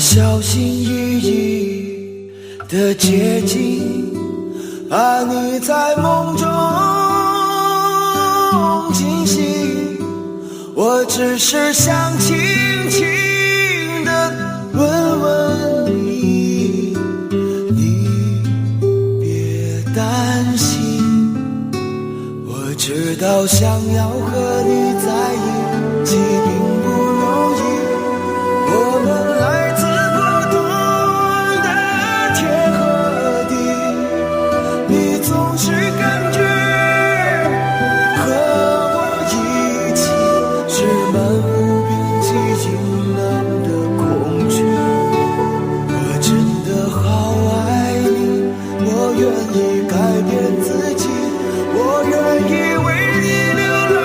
小心翼翼地接近，怕你在梦中惊醒。我只是想轻轻地问问你，你别担心。我知道想要和你在一起并不容易，我们来自不同的天和地，你总是感觉和我一起是漫无边际阴冷的恐惧。我真的好爱你，我愿意改变自己，我愿意为你流浪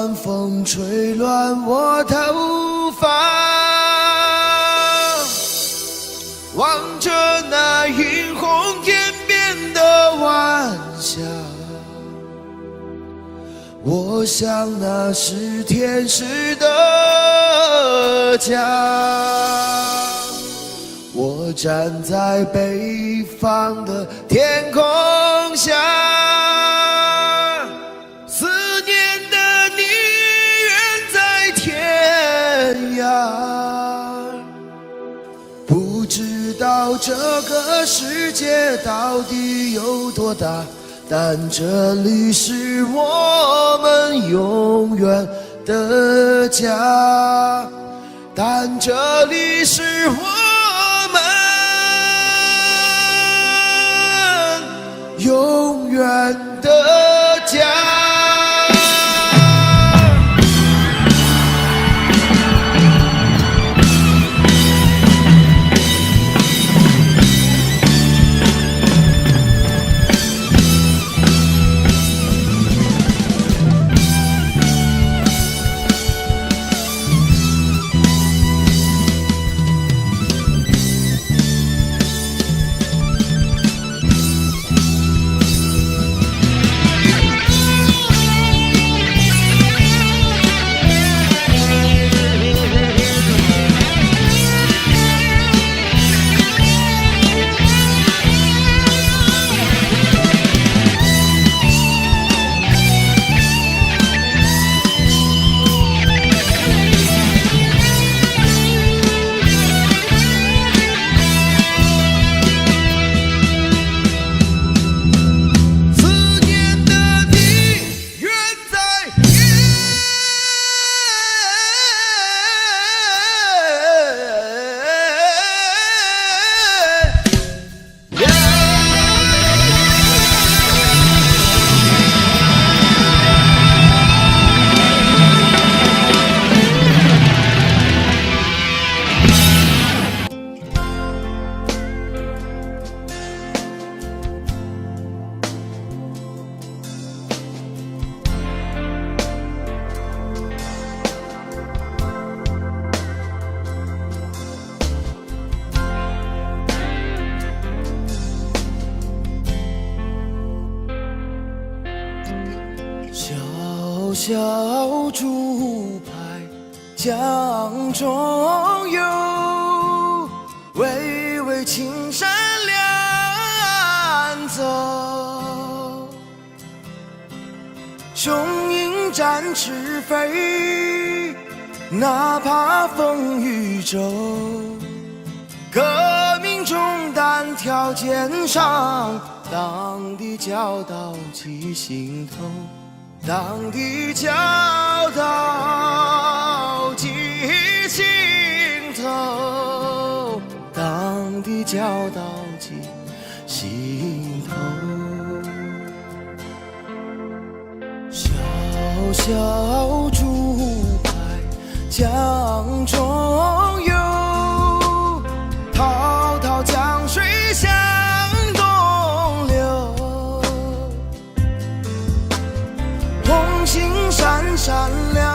晚风吹乱我头发，望着那映红天边的晚霞，我想那是天使的家。我站在北方的天空下，思念的你远在天涯。不知道这个世界到底有多大，但这里是我们永远的家，但这里是我们永远的家。小小竹排江中游，巍巍青山两走。雄鹰展翅飞，哪怕风雨骤。革命中单挑肩上，党的教导记心头。党的教导记心头，党的教导记心头。小小竹排江中游，滔滔江水向东流。红星闪闪亮，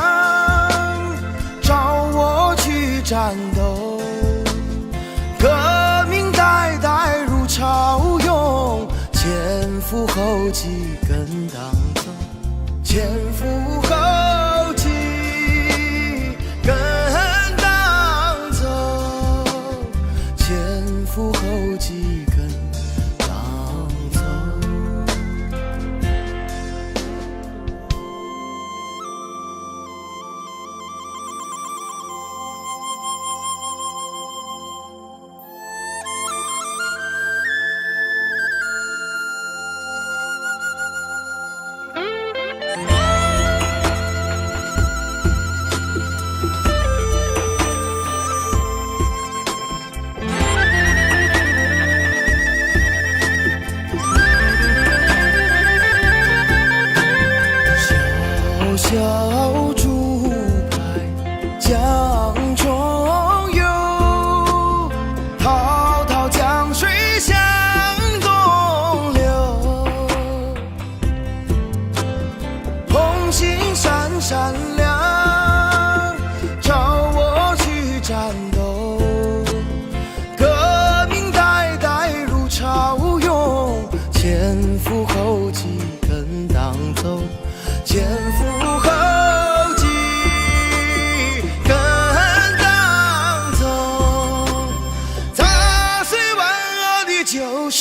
照我去战斗。革命代代如潮涌，前赴后继跟党走，前赴后继跟党走，前赴后继跟党走。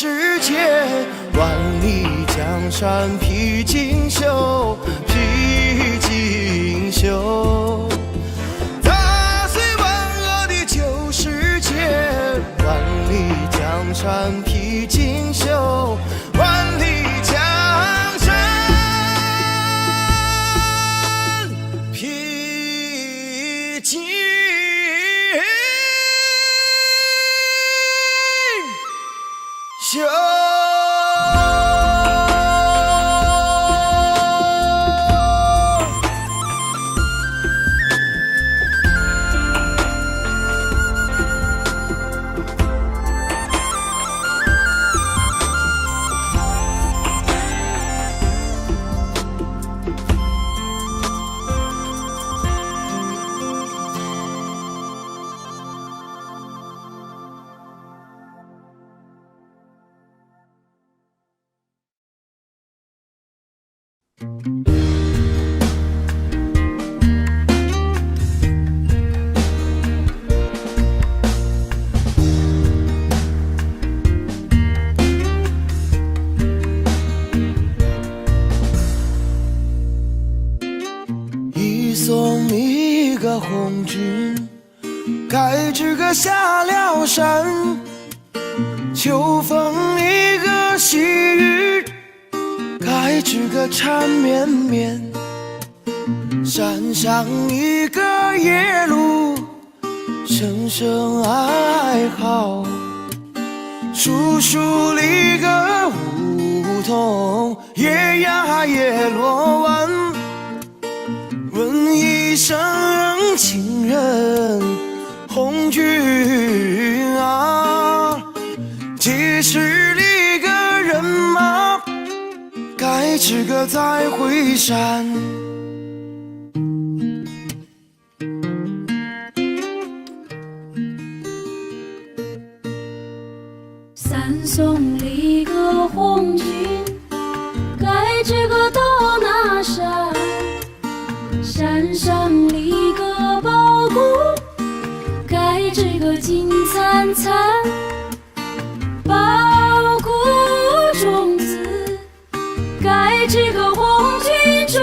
世界，万里江山披锦绣，披锦绣。踏碎万恶的旧世界，万里江山披锦绣，万里江山披锦绣。送你个红军，该知个下了山，秋风一个细雨，该知个缠绵绵。山上一个夜路，声声哀嚎。树树里个梧桐，夜呀夜落晚。问一声情人红军啊，几时里个人马，该知个再回山。三送里个红军，该知个到哪山？山上立个宝骨，该知个金灿灿。宝骨中子，该知个红军中。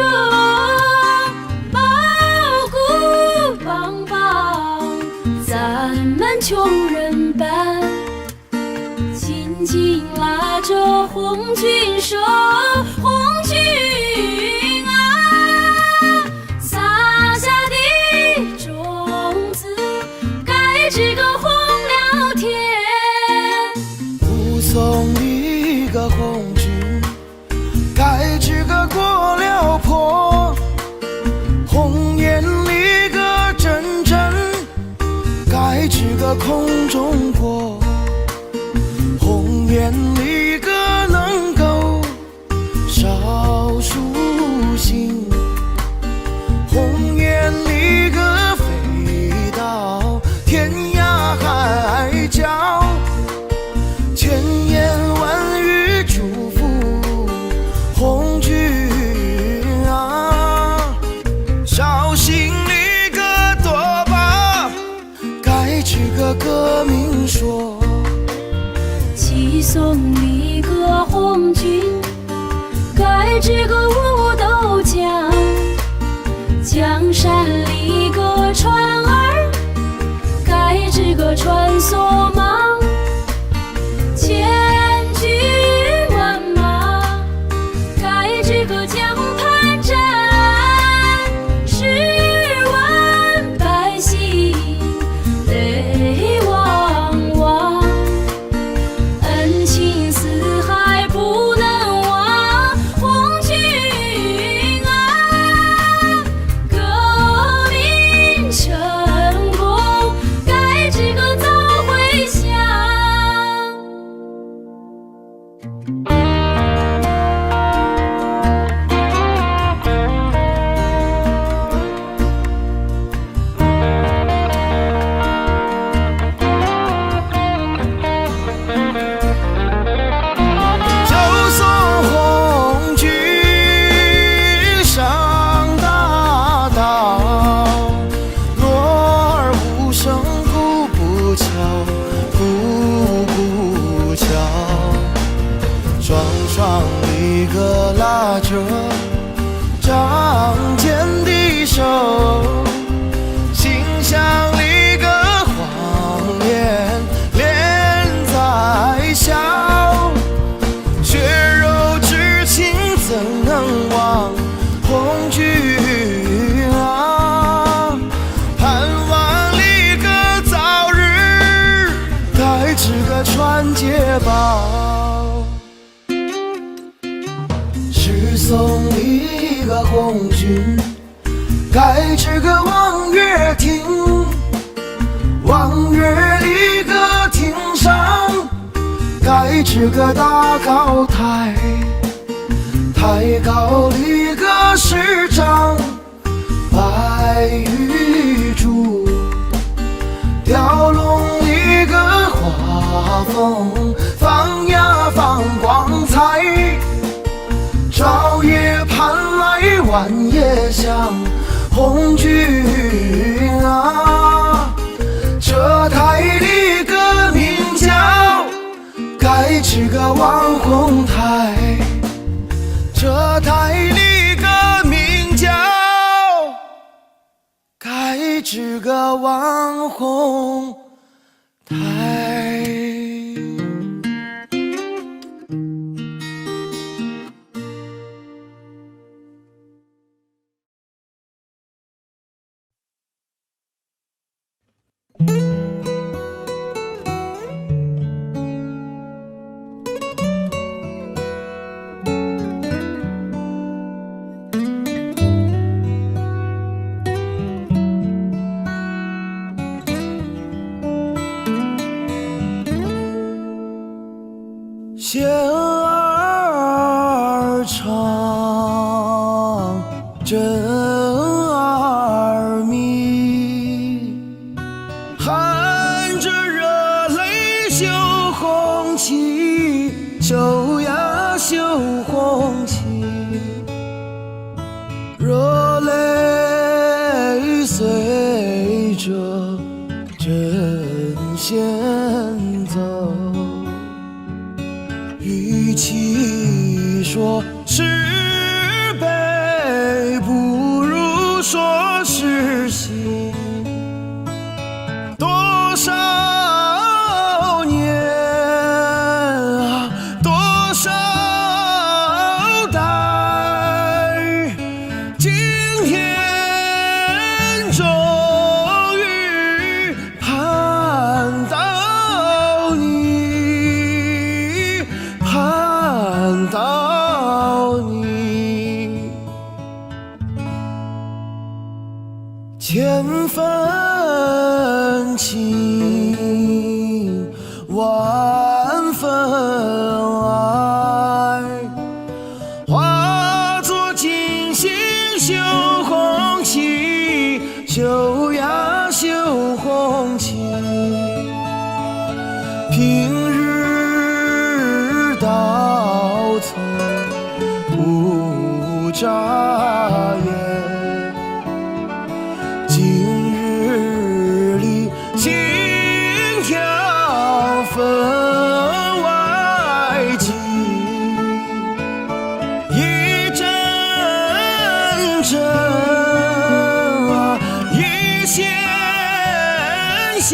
宝骨棒棒，咱们穷人办。紧紧拉着红军手，红军这个红了天，护送一个红军，该知个过了坡。红颜里个阵阵，该知个空中过。红颜里个能够少数星，红颜里个飞到天涯海角，千言万语祝福红军啊。绍兴里个多把，该知个革命说。齐送里个红军，该知个舞斗江。江山里个船儿，该知个穿梭忙。千军万马，该知个江畔站。10万百姓泪汪汪，恩情四海不能忘。红军啊，革命成功，该知个早回乡。就送红军上大道，锣儿无声鼓不敲，鼓不敲。着仗剑的手，心像一个谎言连在笑，血肉之情怎能忘红军啊，盼望一个早日带这个传捷报，是送一个红军盖这个望月亭，望月里个亭上盖这个大高台，太高里个石章白玉柱，雕龙里个画风放呀放光彩，朝夜盼来晚夜香红军啊，这台里个名叫盖这个望红台，这台里个名叫盖这个望红台。弦儿长，针儿密，含着热泪绣红旗，绣呀绣红旗，热泪随着针线走，与其说是悲，不如说是喜。多少年啊，多少代，今天终于盼到你，盼到你，千分情，万分爱，化作金星绣红旗，绣呀绣红旗，平日到头不眨眼，今日里心跳分外急，一阵阵啊，一线线，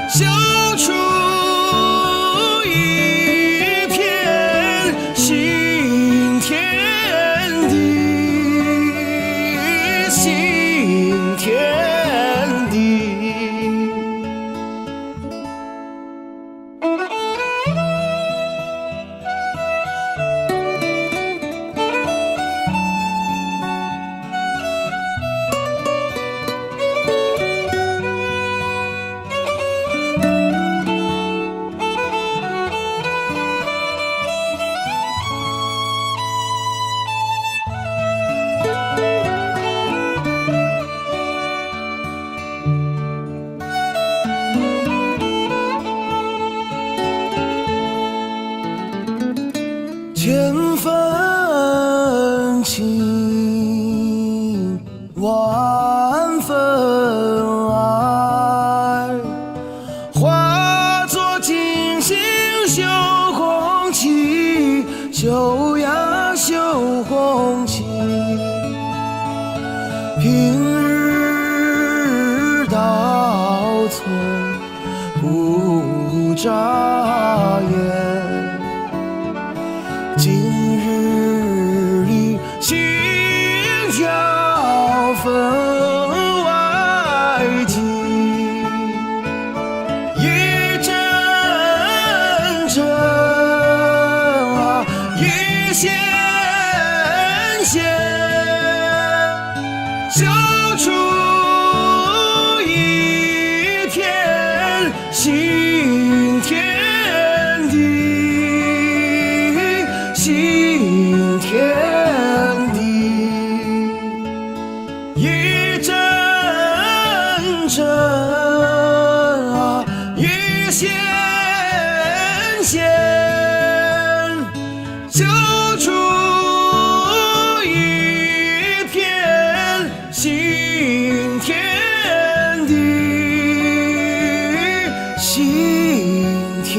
绣出一片新天地，新天地。千分情，万分爱，化作金星绣红旗，绣秀呀秀红旗，平日到村不眨眼，今日里心跳分外急，一阵阵啊，一线线，绣出一片新天地，新天地，一阵阵啊，一线线，绣出一片新天地，新天地。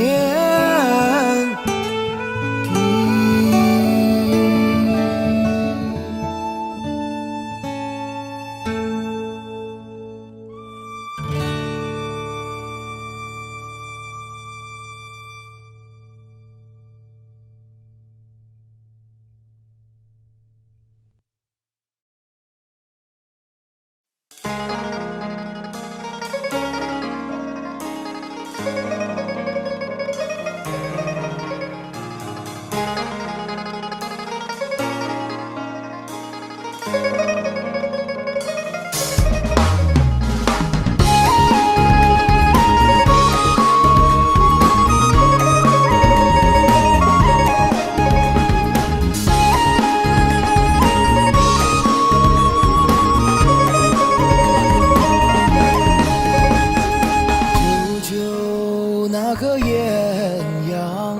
舅舅那个艳阳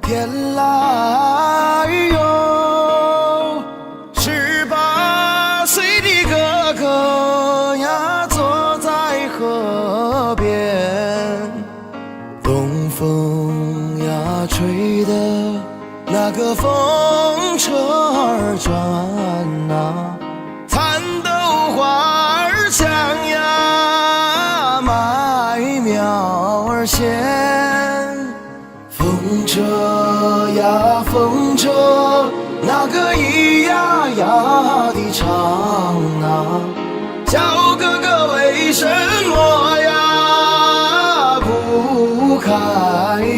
天来哟，18岁的哥哥呀，坐在河边，东风呀吹的那个风车儿转啊，蚕豆花儿香呀，麦苗儿鲜，风车呀风车，那个咿呀呀的唱啊，小哥哥为什么呀不开眼？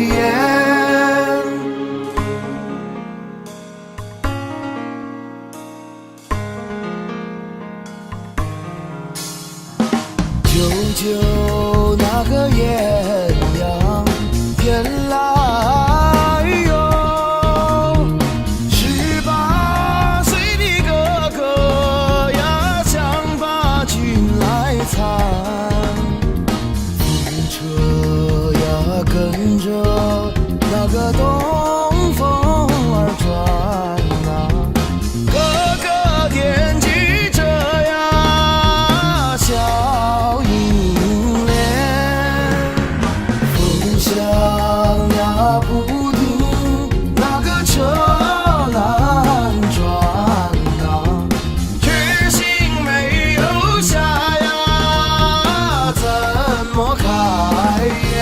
舅舅那个艳阳天来哟，18岁的哥哥呀，想把军来参，风车呀跟着那个东风儿转啊，哥哥惦记着呀笑迎脸，风响呀不停，那个车轮转啊，决心没有下呀，怎么开眼？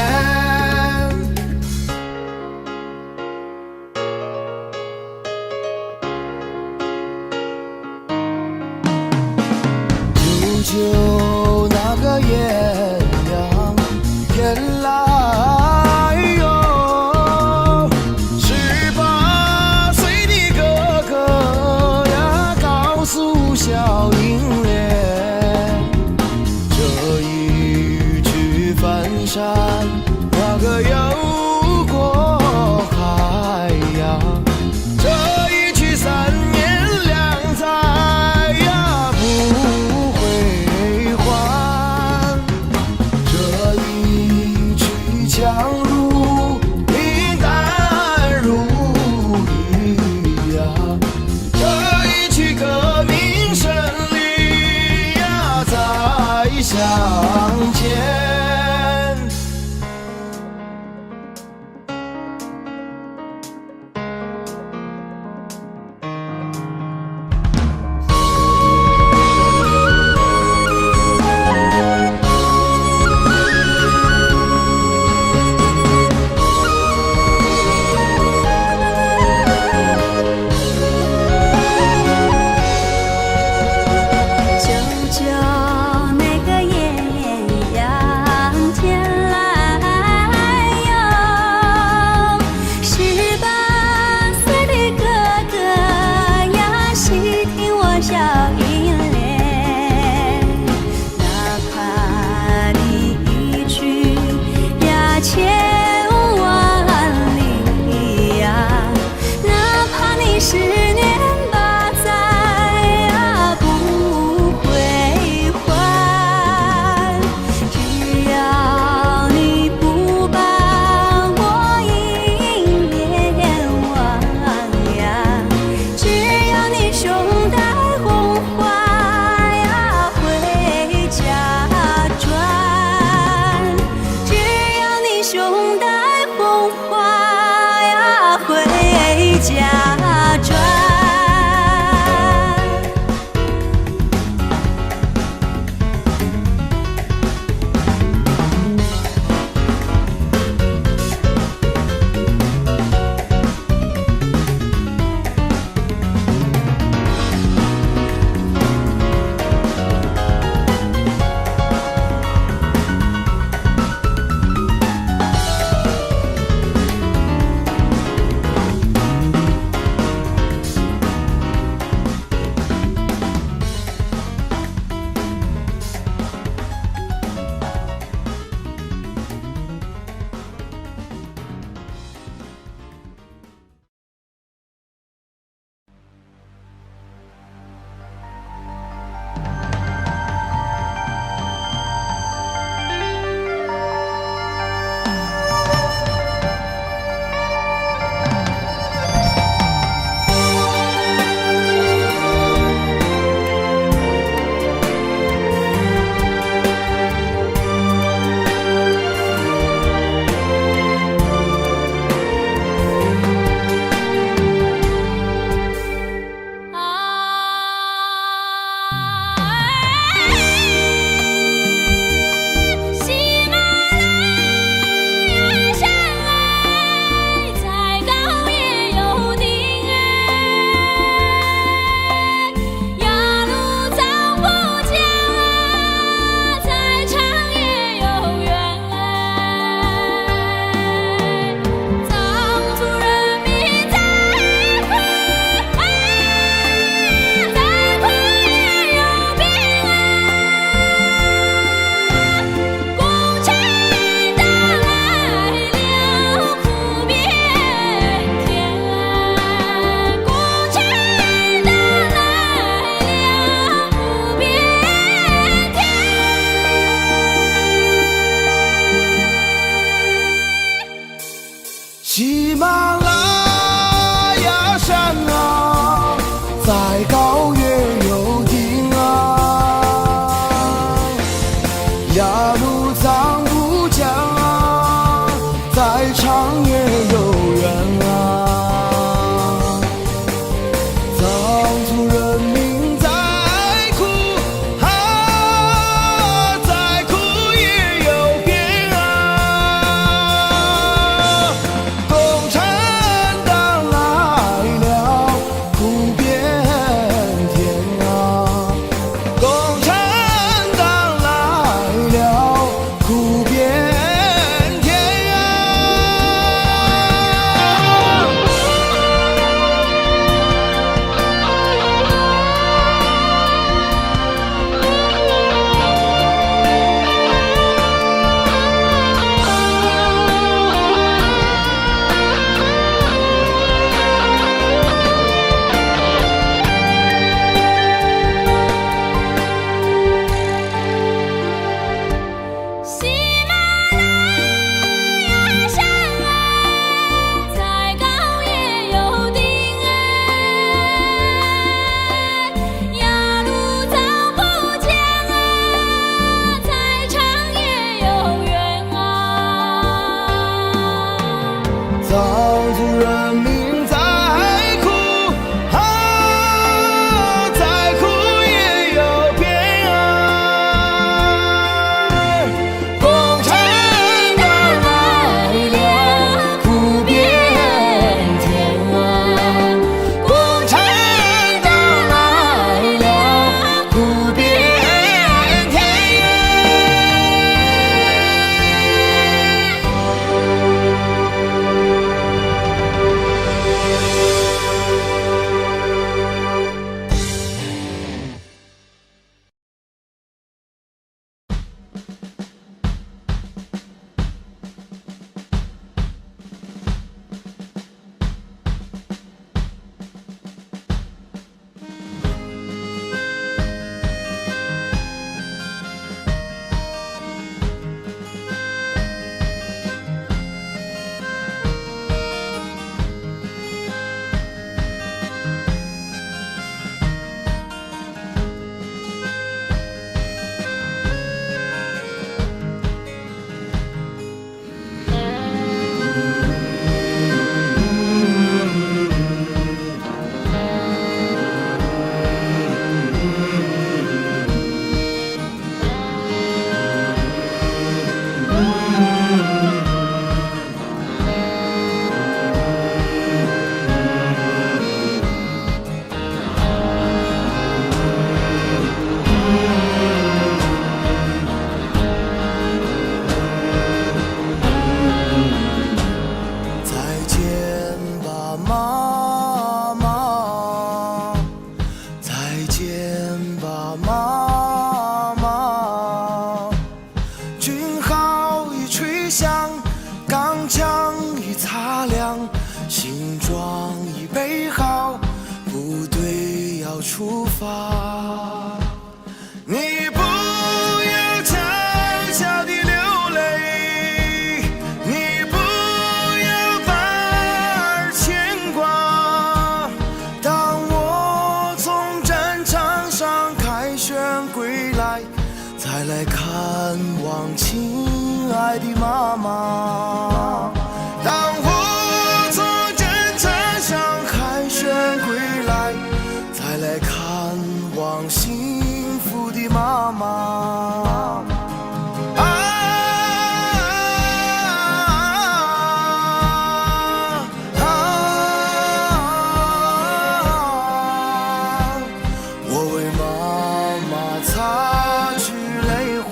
家转。喜马拉雅山啊，在高原有定啊，雅鲁藏布江啊，在长也有缘啊，藏族人民在哭啊，在哭也有变啊。藏族人民在哭啊，在哭也有变啊。共产党来了，苦变天啊！共产党来了，苦变天啊！钢枪已擦亮，行装已备好，部队要出发。你不要悄悄地流泪，你不要把儿牵挂。当我从战场上凯旋归来，再来看望亲爱的妈妈。当我从战场上凯旋归来，再来看望幸福的妈妈。我为妈妈擦去泪花。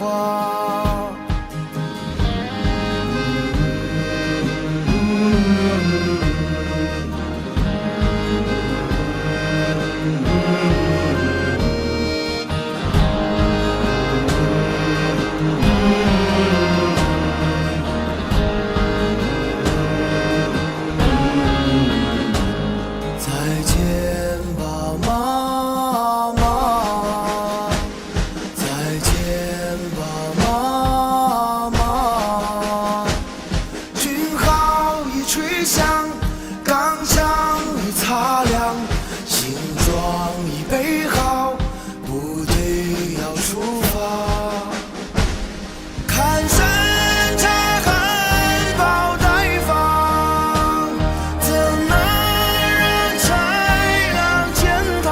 再见吧，妈妈，再见吧，妈妈。军号已吹响，钢枪已擦亮，行装已备好，部队要出发。看山茶含苞待放，怎能让豺狼践踏？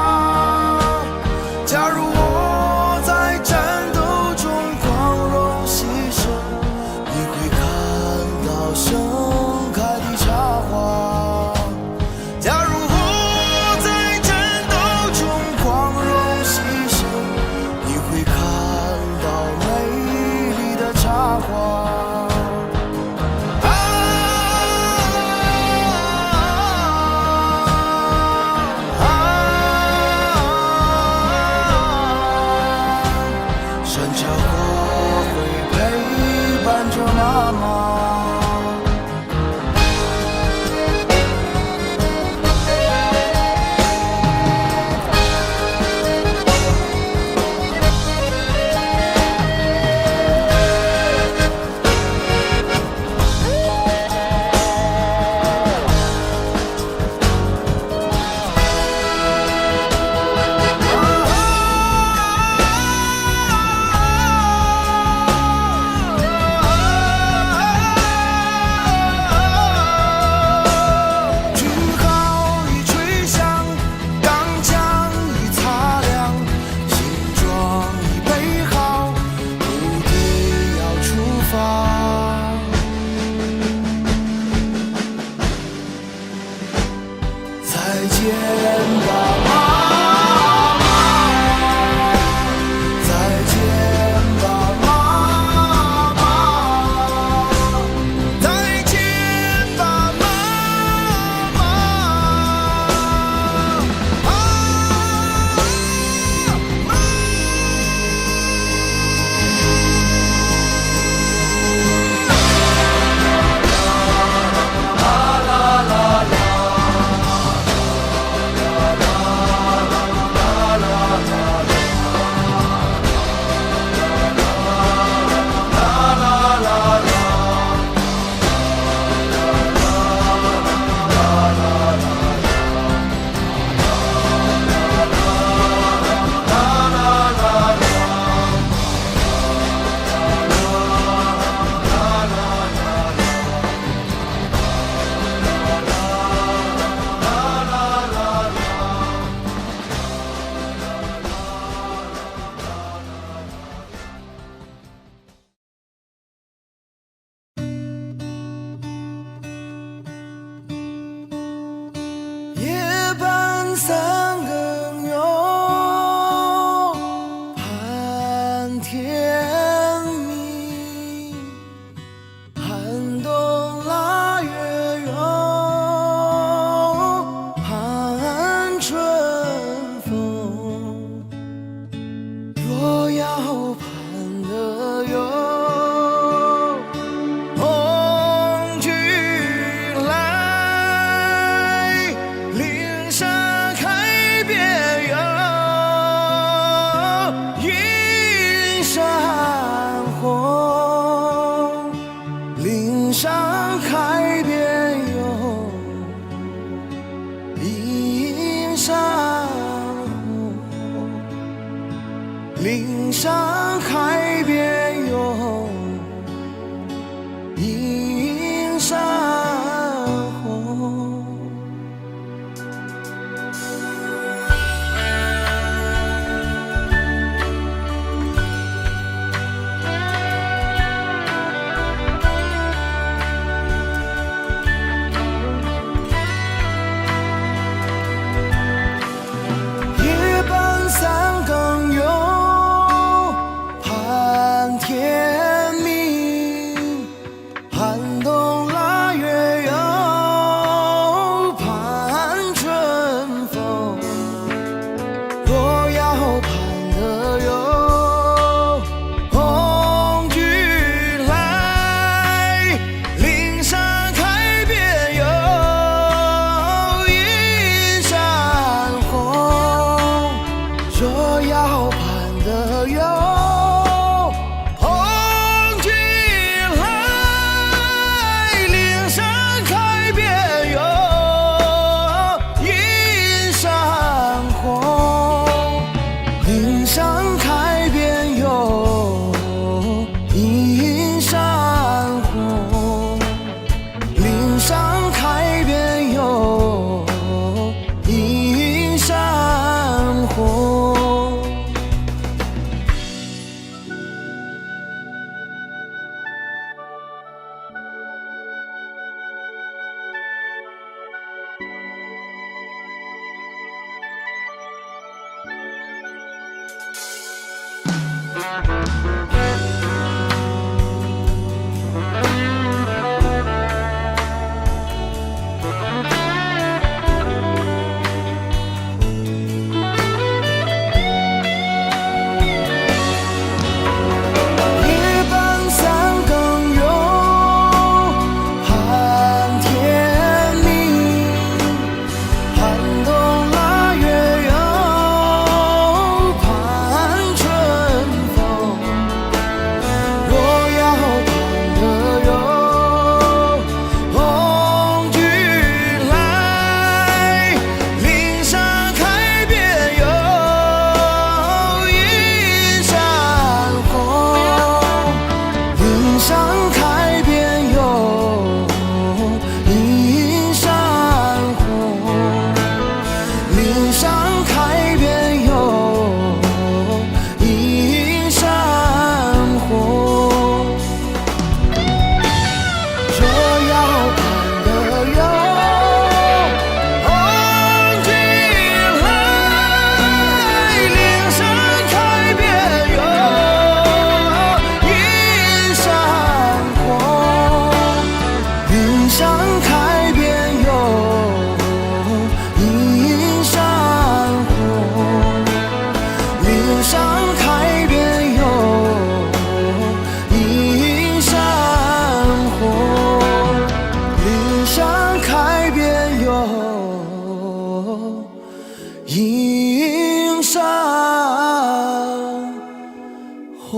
假如我在战斗中光荣牺牲，你会看到盛开的茶花。假如我在战斗中光荣牺牲，你会看到美丽的茶花。山茶花会陪伴着妈妈。军号已吹响，钢枪已擦亮，行装已备好，部队要出发。再见吧，妈妈，再见吧，妈妈，再见吧，妈妈。山海边有映山红。夜半三更有盼天明，寒冬腊月有盼春风。若要盼得有红军来，岭山开遍有映山红。若要盼得有红军来，岭山开遍有映山红。岭山开遍有映山红，岭山开遍有映山红。夜半三更有盼天明，寒冬腊月有盼春风。若要盼得有红军来，岭山开遍有映山红。岭山开遍有映山红，岭山开遍有映山红。若要盼得有红军来，岭山开遍有映山红。岭山开遍有映山红，岭山开遍有映山红，岭山开遍有映山红。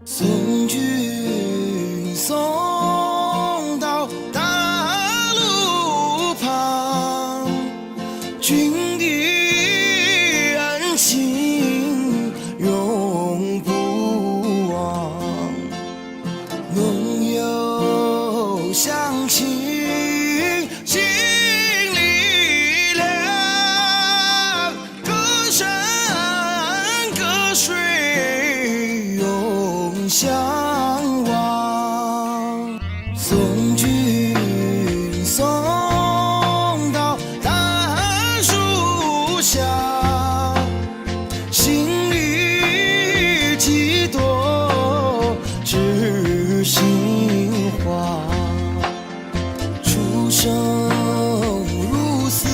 送君送到大路旁，君的恩情永不忘。浓友乡亲心里凉，歌声君送到大树下，心里几朵知心花，出生入死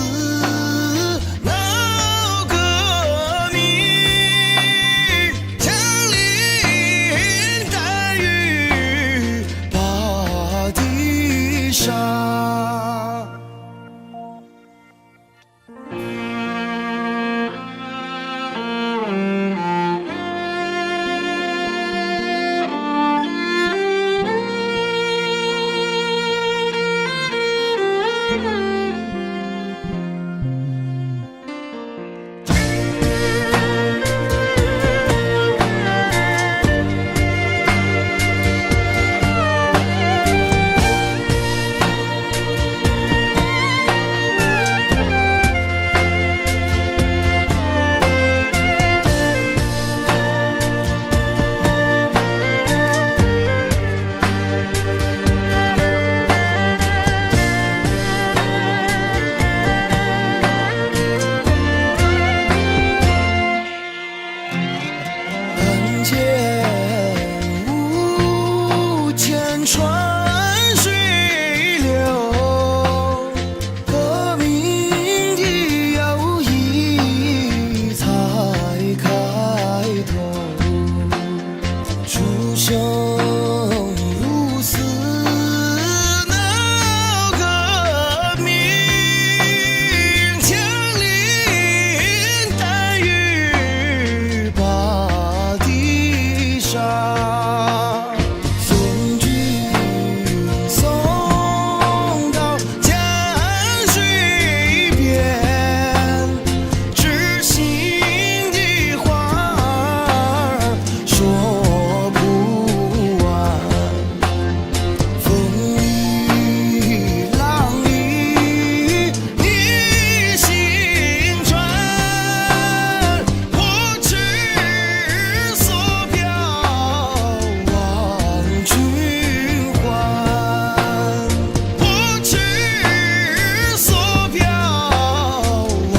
闹革命，枪林弹雨把地杀。看见无间川水流，革命的友谊才开头，出生入死闹革命，枪林弹雨把地杀。送君送到江水边，知心的话儿说不完，风里浪里你心转，我痴所飘望君还，我痴所飘望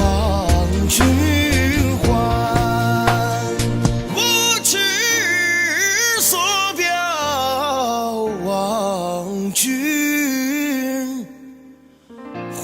君还，我痴所飘望君还。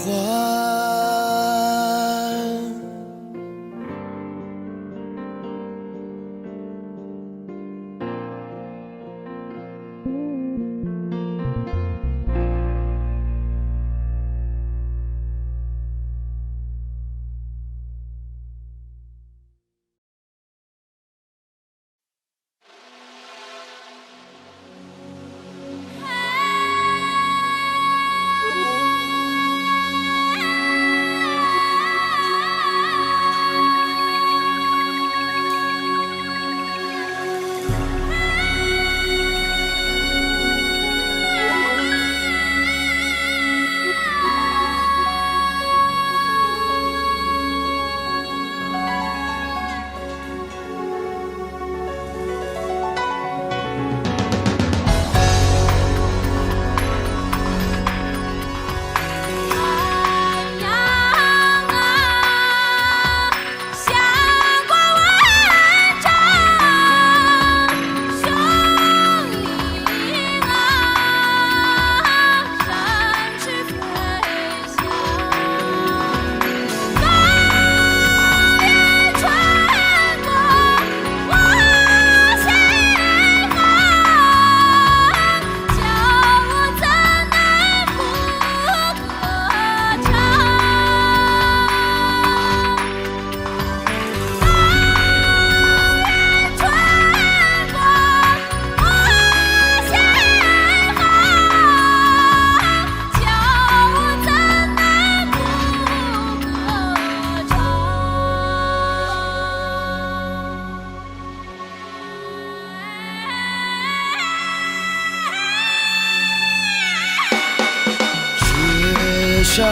山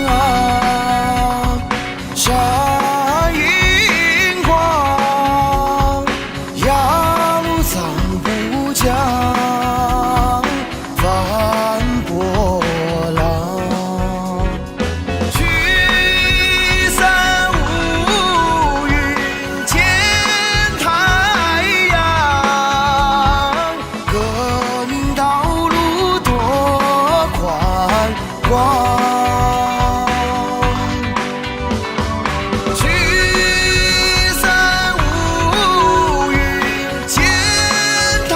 啊，山映光，扬帆不将，帆光。聚散无语见太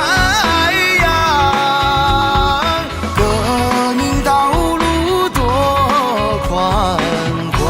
阳，革命道路多宽广。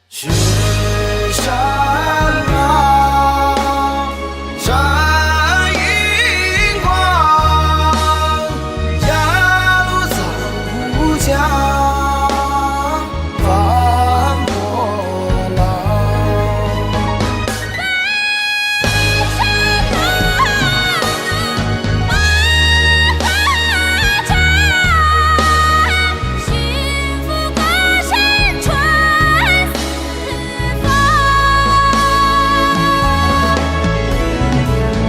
雪山啊，山映光，压路藏乌江，翻波浪。幸福歌声传四方。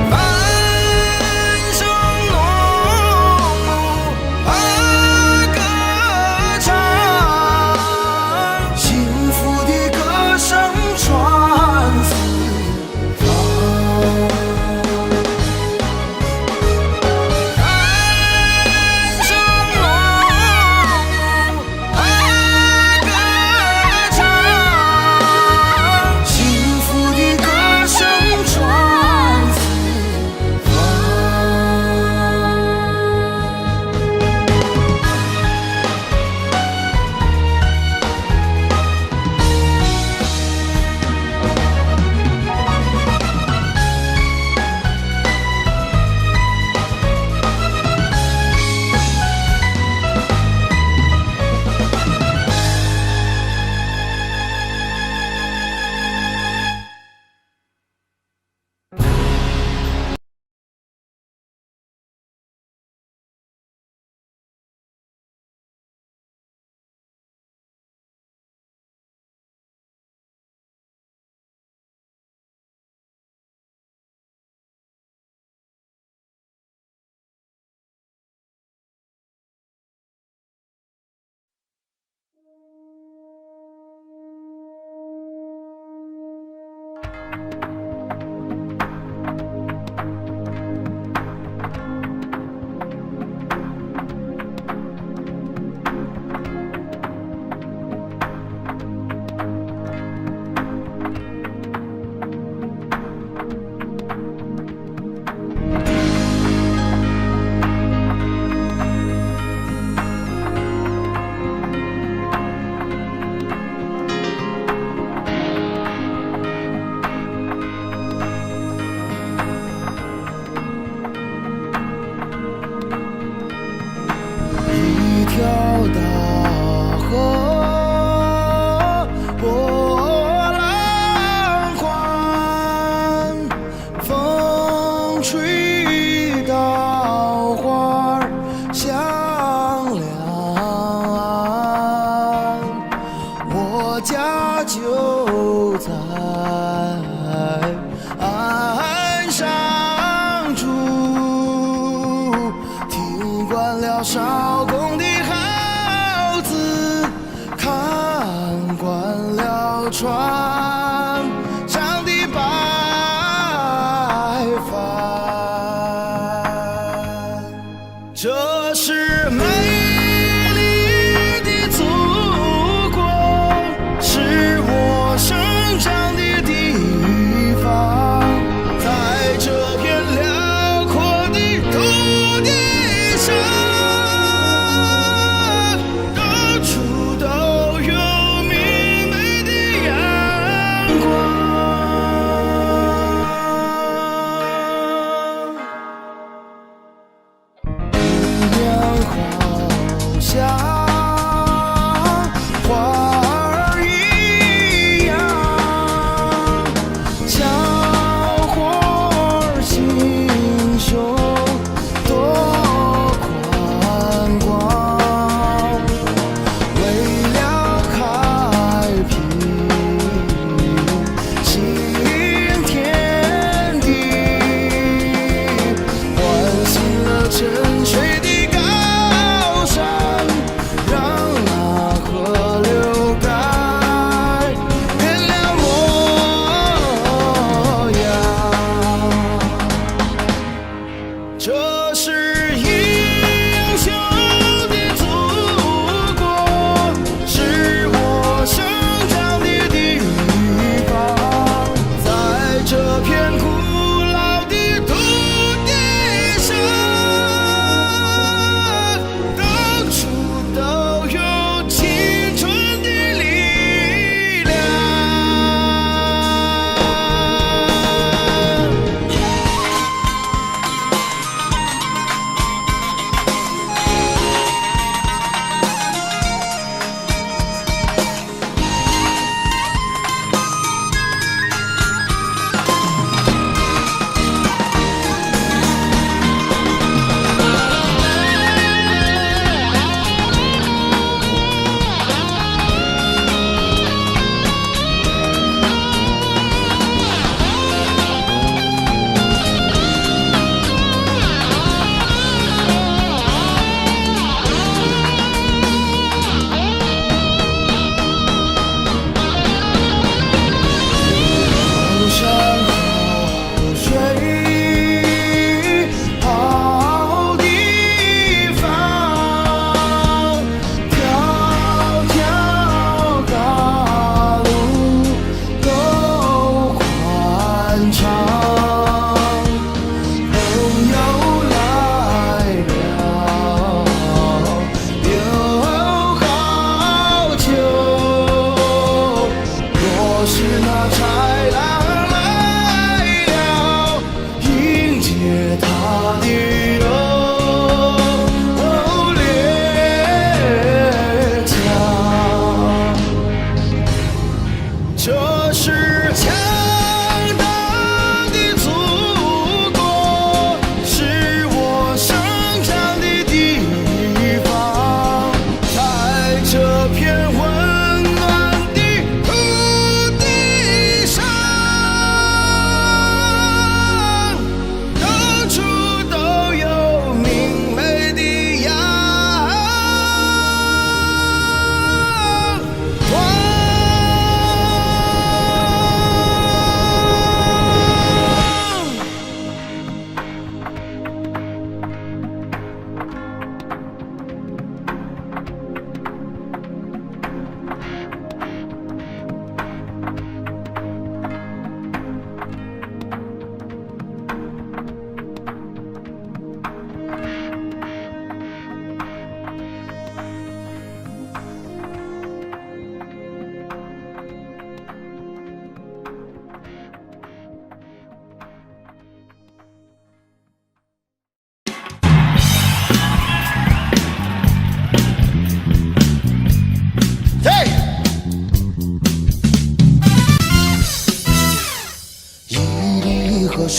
繁声隆隆歌唱，幸福的歌声传四方。繁声隆隆歌唱，幸福的歌声传四方。一条大河波浪宽，风吹稻花香两岸。我家就在岸上住，听惯了少公的号子，看惯了船上的白帆。这是美丽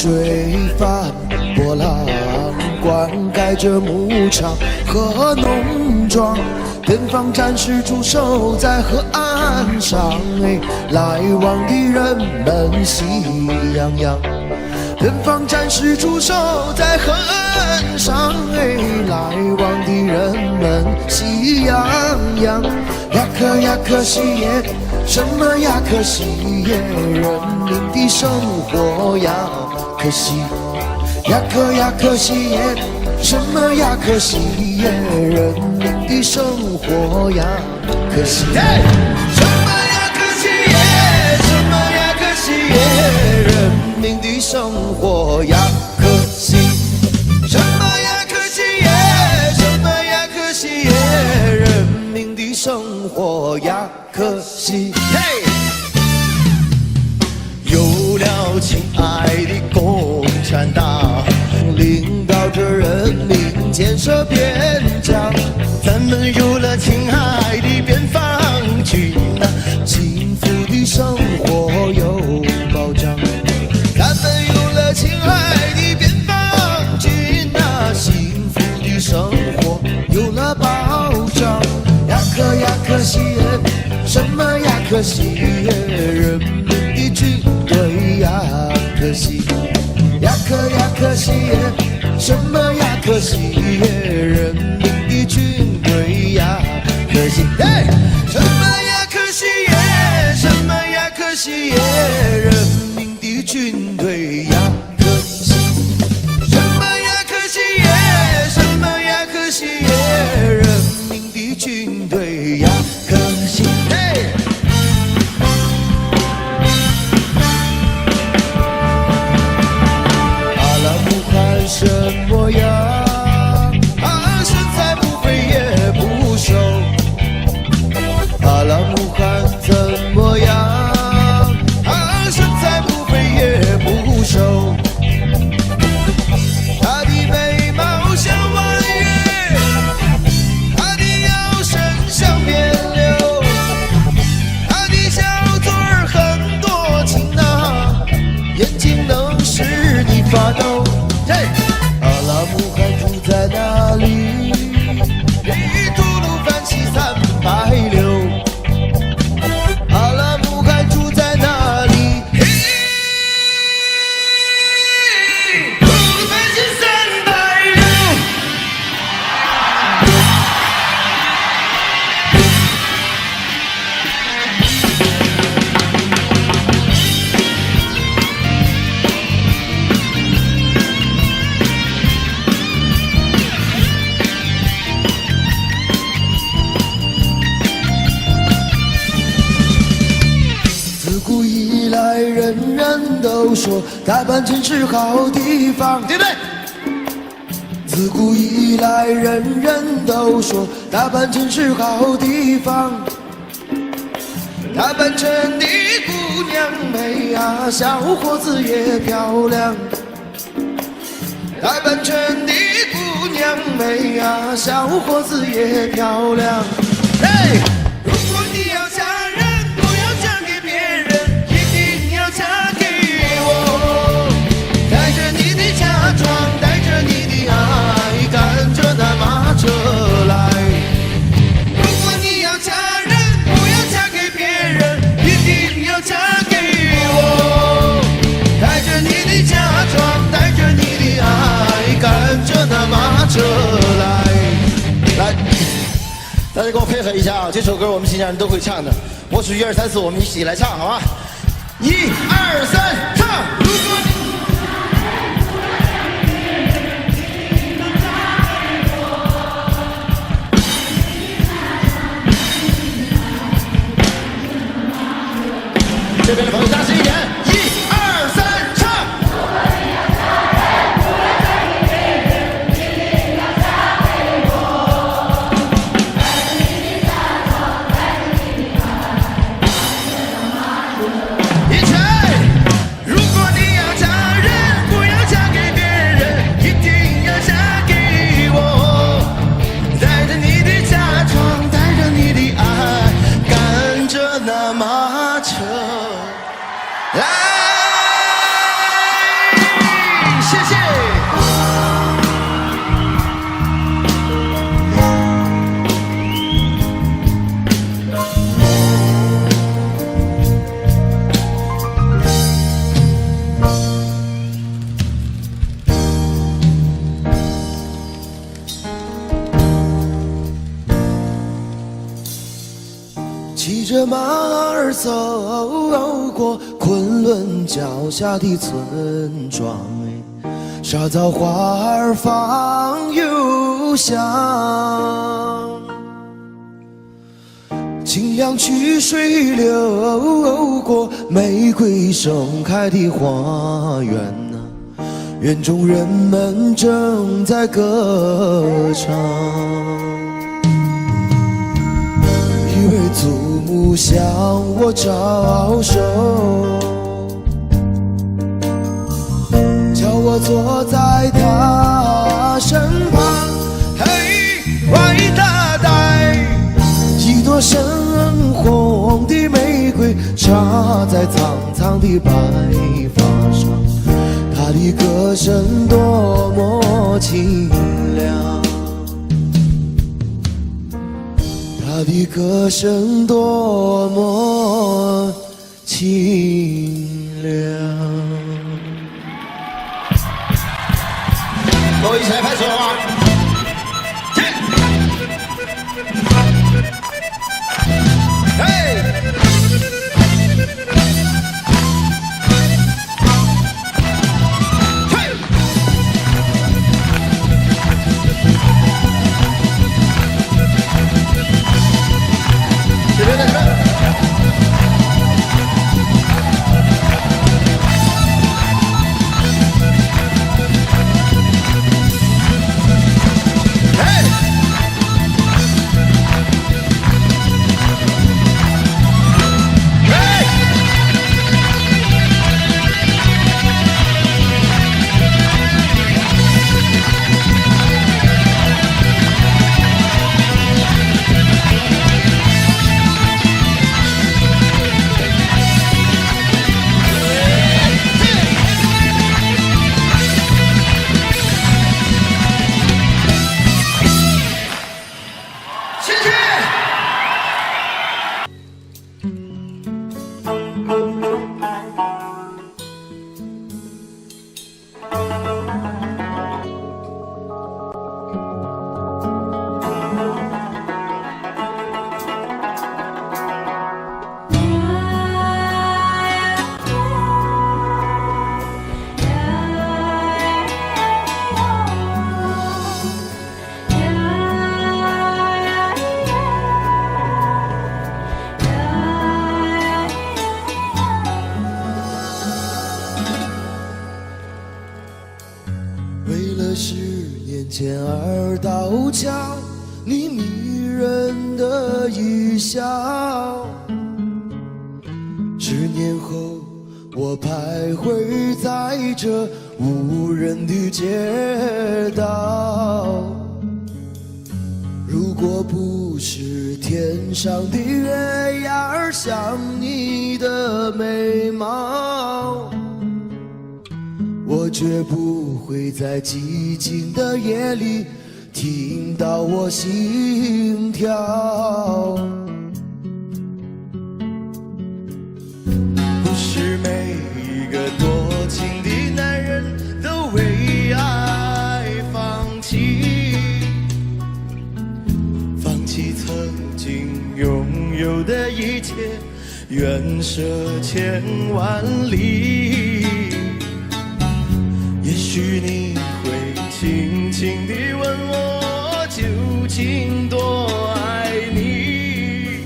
水翻波浪，灌溉着牧场和农庄。远方战士驻守在河岸上，来往的人们喜洋洋。远方战士驻守在河岸上，来往的人们喜洋洋。呀可呀可喜耶，什么呀可喜耶？人民的生活呀可喜。呀可呀可喜耶，什么呀可喜耶？人民的生活呀可喜。什么呀可喜耶？什么呀可喜耶？人民的生活呀可喜。什么呀可喜耶？什么呀可喜耶？人民的生活呀可喜。有了亲爱的共产党，领导着人民建设边疆，咱们有了亲爱的边防军呐，幸福的生活有保障。咱们有了亲爱的边防军呐，幸福的生活有了保障。呀可呀可喜耶，什么呀可喜耶？人民的军队呀可喜。呀可呀可喜耶，什么呀可喜耶？人民的军队呀可喜。什么呀可喜耶？什么呀可喜耶？人民的军队呀可喜。什么呀可喜耶？什么呀可喜耶？人民的军队呀可喜。什么呀？身材不肥也不瘦。阿拉木汗怎么样？身材不肥也不瘦。他的眉毛像弯月，他的腰身像扁柳，他的小嘴儿很多情啊，眼睛能使你发抖。阿拉木汗住在哪里？吐鲁番西360。阿拉木汗住在哪里？吐鲁番西360。人人都说大半城是好地方，对不对？自古以来，人人都说大半城是好地方。大半城的姑娘美呀，小伙子也漂亮。大半城的姑娘美呀，小伙子也漂亮。嘿，如果你要嫁人，不要嫁给别人，一定要嫁给我。带着你的嫁妆，带着你的爱，赶着那马车来。如果你要嫁人，不要嫁给别人，一定要嫁给我。带着你的嫁妆，带着你的爱，赶着那马车来。来，大家给我配合一下啊！这首歌我们新疆人都会唱的，我数1、2、3、4，我们一起来唱，好吗？1、2、3，唱！如果你这边的朋友大声一点，1、2、3，唱！一起！如果你要嫁人，不要嫁给别人，一定要嫁给我。带着你的嫁妆，带着你的爱，赶着那马车。骑着马儿走过昆仑脚下的村庄，沙枣花儿放幽香，清凉曲水流过玫瑰盛开的花园啊，园中人们正在歌唱。一位祖母向我招手，叫我坐在她身旁。嘿，外大袋，一朵深红的玫瑰插在苍苍的白发上，她的歌声多么清凉，她的歌声多么清凉。各位一起来拍手啊！嘿！这边这边。前儿道桥，你迷人的一笑。10年后，我徘徊在这无人的街道。如果不是天上的月牙儿像你的眉毛，我绝不会在寂静的夜里听到我心跳。不是每一个多情的男人都为爱放弃，放弃曾经拥有的一切，愿舍千万里。也许你会轻轻地问我究竟多爱你，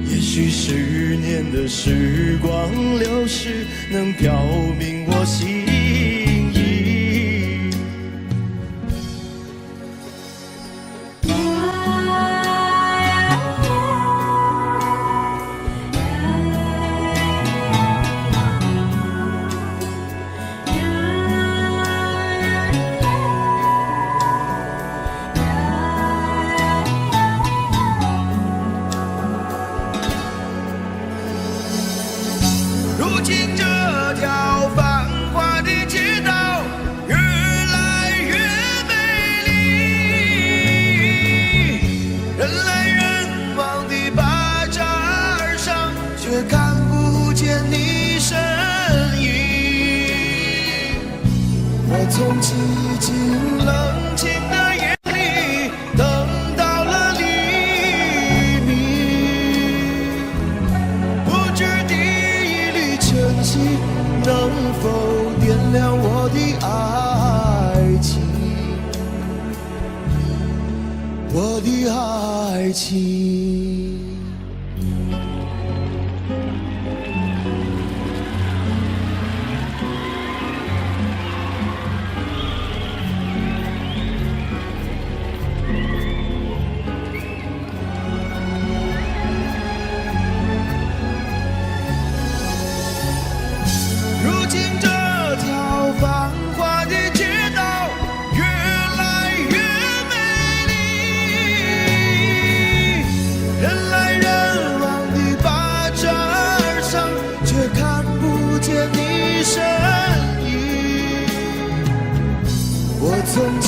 也许10年的时光流逝能表明我心意。如今这条繁华否点亮我的爱情？我的爱情。如今这条繁华的街道越来越美丽，人来人往的巴扎上，却看不见你身影。我从寂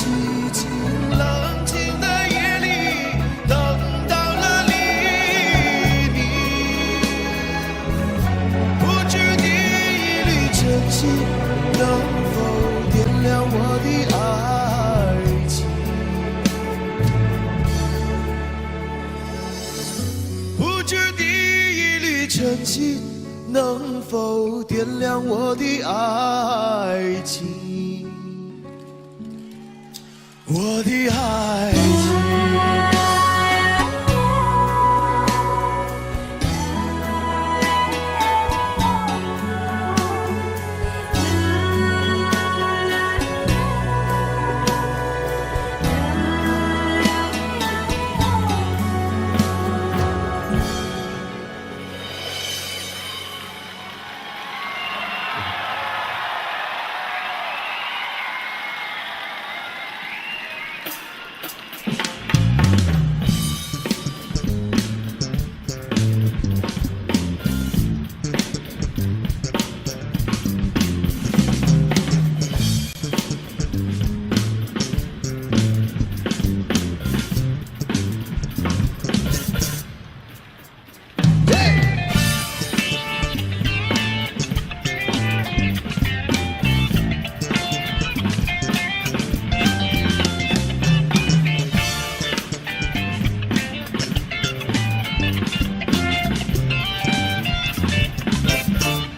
静冷清的夜里等到了黎明，不知第一缕晨曦能否点亮我的爱情？不知第一缕晨曦能否点亮我的爱情？我的爱情。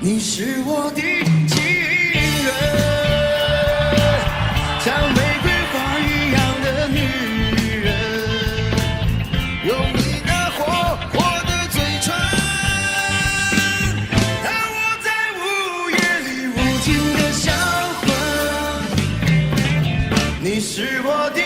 你是我的情人，像玫瑰花一样的女人，用你那火火的嘴唇，让我在午夜里无尽的销魂。你是我的。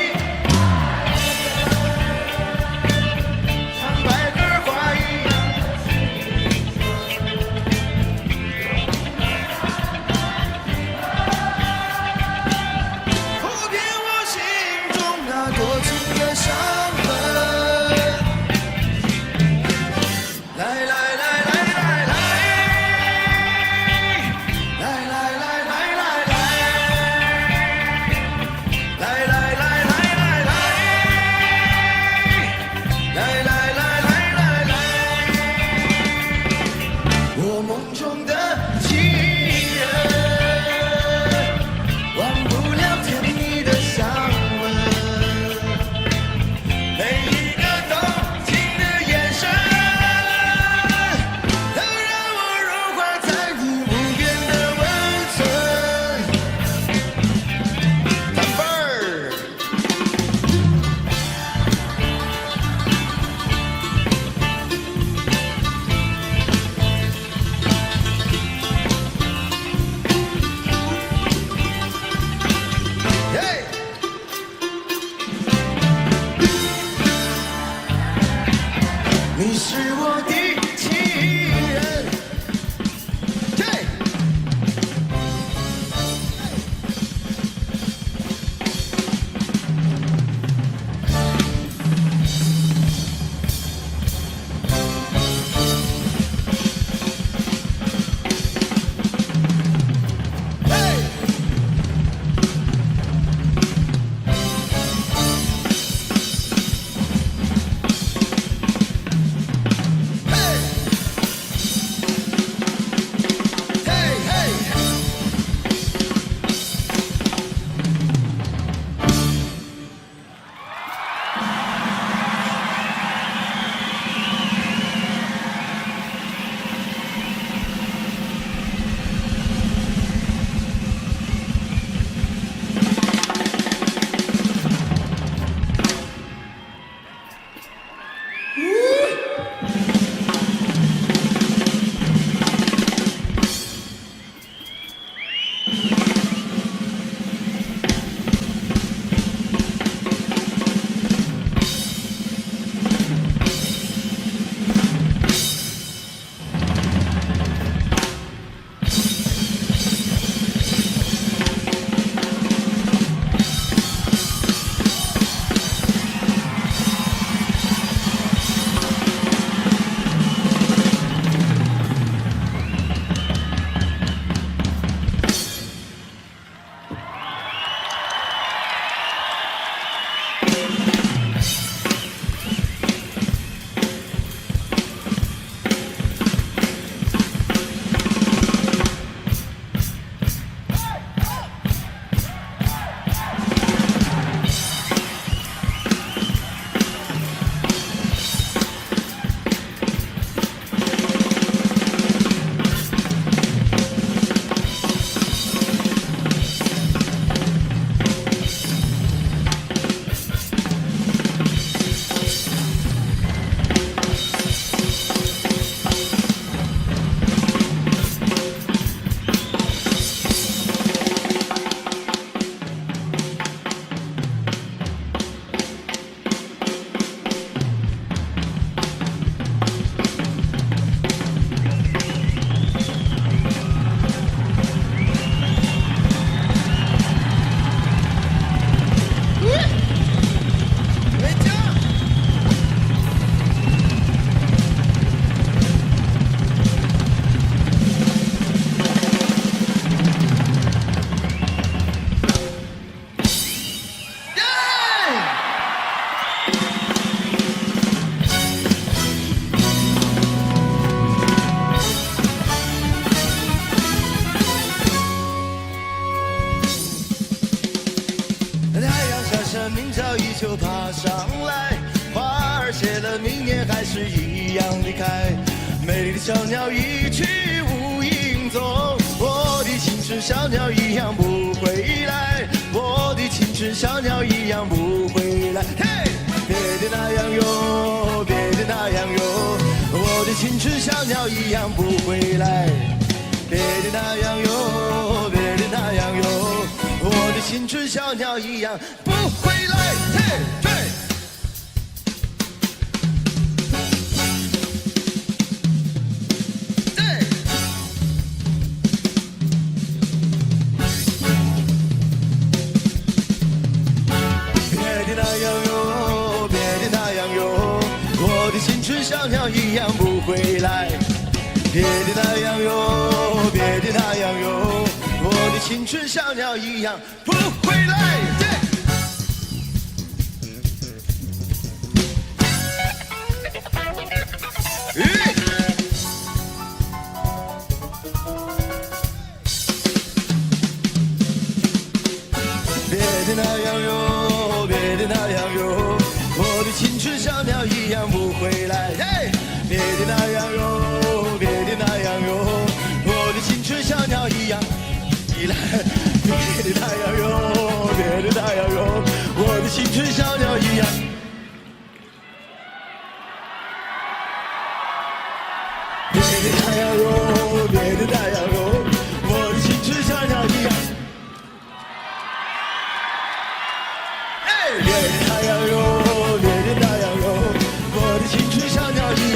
你是我的情人。嘿美丽的小鸟一去无影踪，我的青春小鸟一样不回来，我的青春小鸟一样不回来。嘿，别的那样哟，别的那样哟，我的青春小鸟一样不回来。别的那样哟，别的那样哟，我的青春小鸟一样不回来。嘿，对。小鸟一样不回来，别的那样哟，别的那样哟，我的青春小鸟一样不回来。别的那样哟，别的那样哟，我的青春小鸟一样不回来。别的那样哟，别的那样哟，我的青春小鸟一样依赖。别的那样哟，别的那样哟，我的青春小鸟一样。别的那样哟，别的那样哟，我的青春小鸟一样。别的那样哟，别的那样哟，我的青春小鸟一样。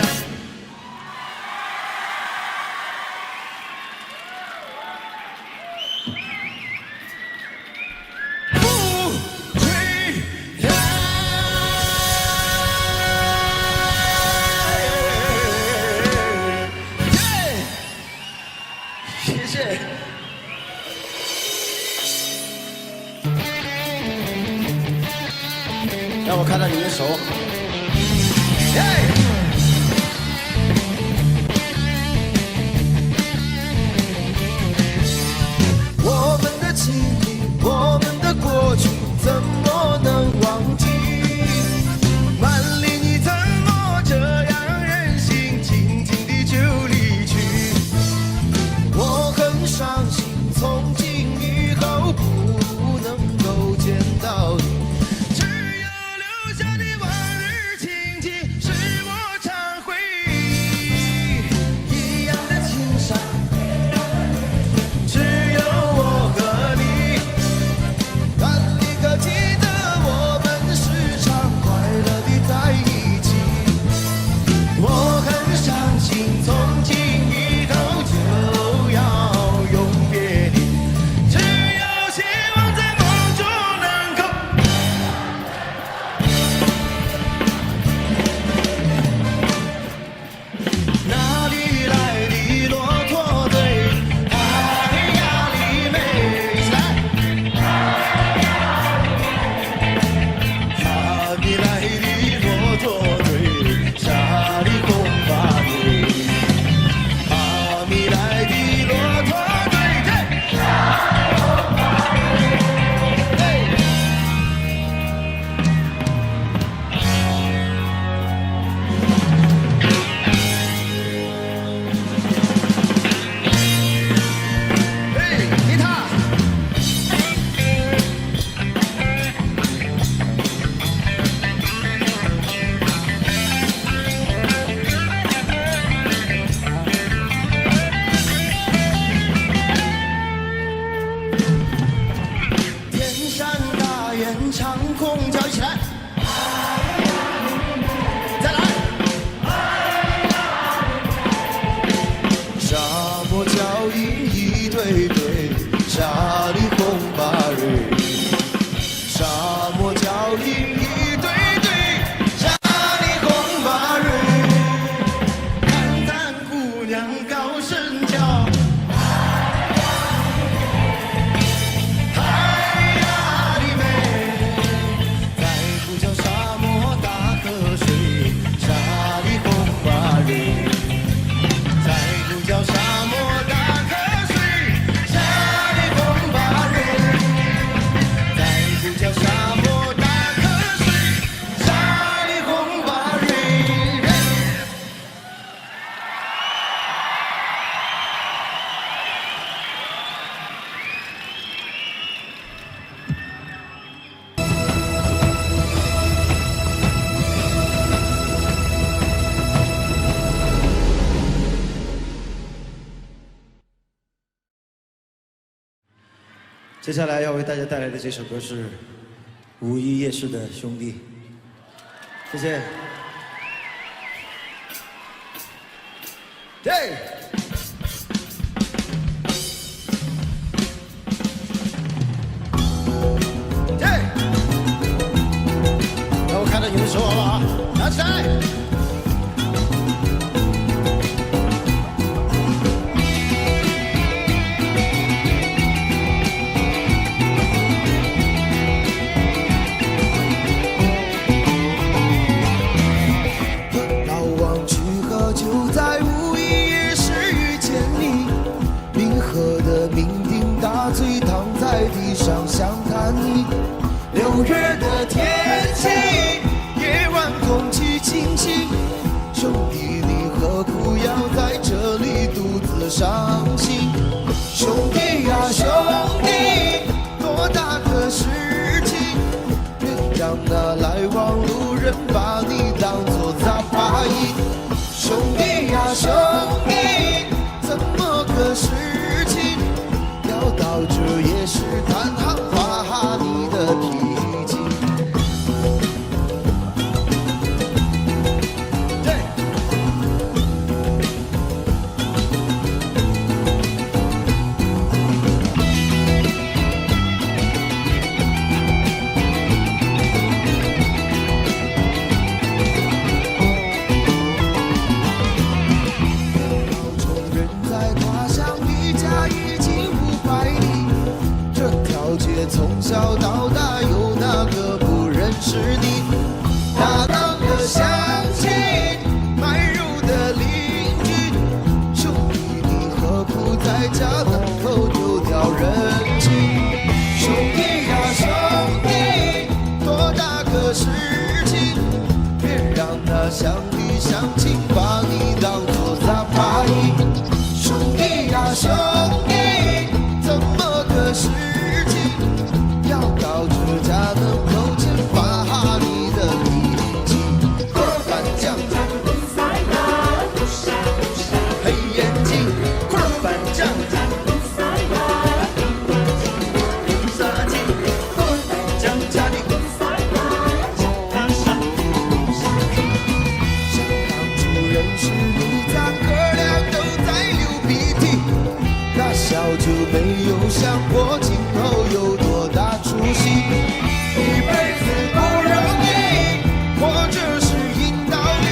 接下来要为大家带来的这首歌是五一夜市的兄弟，谢谢。对。让我看到你们手好不好？拿起来。老王去喝酒，在五一夜市遇见你，冰河的酩酊大醉，躺在地上想看你。6月的天气，夜晚空气清新，兄弟你何苦要在这里独自伤心？兄弟呀兄弟，多大个事情，别让那来往路人把你当作杂牌。兄弟呀兄弟，怎么个事情，要到这夜市摊行发你的脾气？从小到大有哪个不认识你？大当的乡亲，卖肉的邻居，兄弟你何苦在家门口丢掉人情？兄弟呀兄弟，多大个事情，别让那乡里乡亲把你当作杂牌。兄弟呀兄弟，怎么个事情，要到这家门口前发你的脾气？二板酱，黑眼睛，二板酱，杀鸡，二板酱家里。想当初认识你，咱哥俩都在流鼻涕，那小就没有想过今后有多大出息。一辈子不容易，活着是硬道理，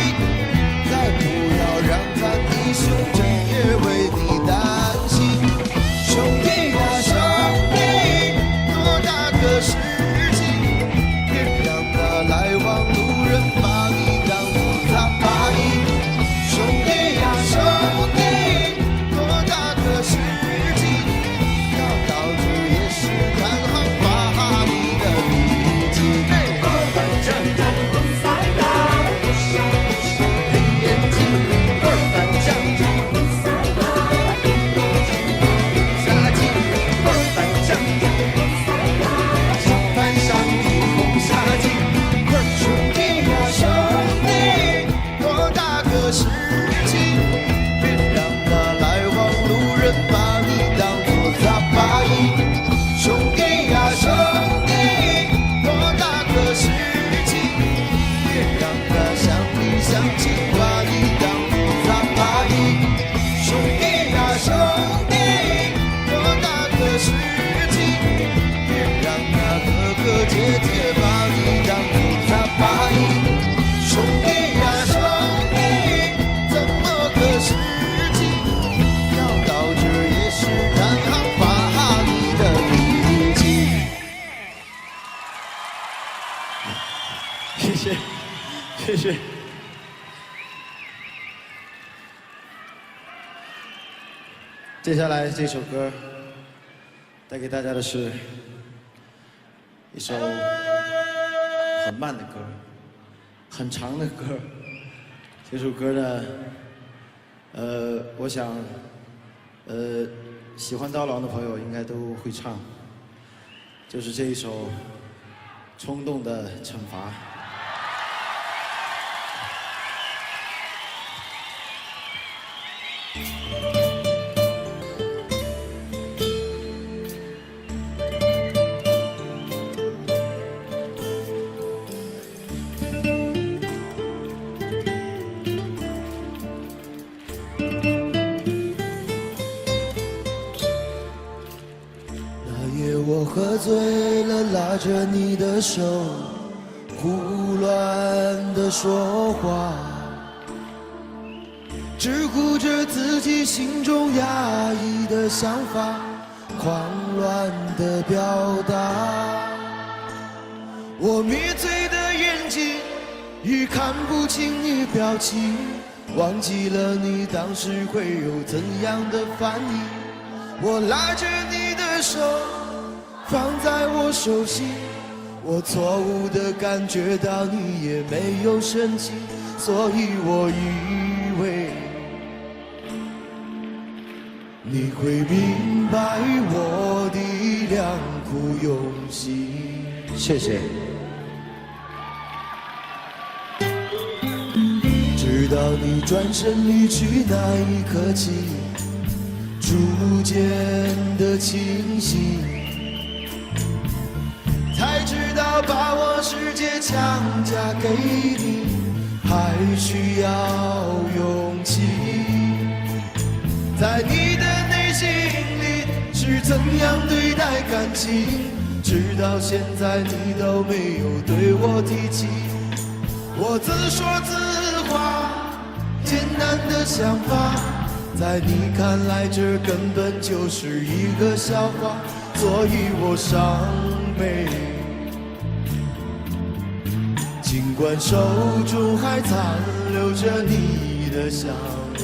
再不要让咱弟兄整夜为你担心。兄弟呀兄弟，多大个事情，别让那来往路人把你当作杂牌。兄弟呀兄弟，多大个事情，要到这夜市摊行发你的脾气。二板酱，黑眼睛，二板酱，杀鸡，二板酱，盘上一红杀鸡。兄弟呀兄弟，多大个事情，别让那来往路人把你当作杂牌。兄弟呀兄弟，多大个事情，别让那乡里乡亲把你当作杂牌。兄弟呀兄弟，多大个事情，别让那哥哥姐姐把你当作杂牌。兄弟呀兄弟，怎么个事情，要到这夜市摊行发你的脾气？谢谢，谢谢。接下来这首歌带给大家的是一首很慢的歌，很长的歌。这首歌呢，我想，喜欢刀郎的朋友应该都会唱，就是这一首《冲动的惩罚》。醉了，拉着你的手，胡乱地说话，只顾着自己心中压抑的想法，狂乱地表达。我迷醉的眼睛已看不清你表情，忘记了你当时会有怎样的反应。我拉着你的手放在我手心，我错误地感觉到你也没有生气，所以我以为你会明白我的良苦用心。谢谢。直到你转身离去那一刻起，逐渐的清晰，才知道把我世界强加给你，还需要勇气。在你的内心里是怎样对待感情，直到现在你都没有对我提起。我自说自话，简单的想法，在你看来这根本就是一个笑话，所以我伤悲。尽管手中还残留着你的香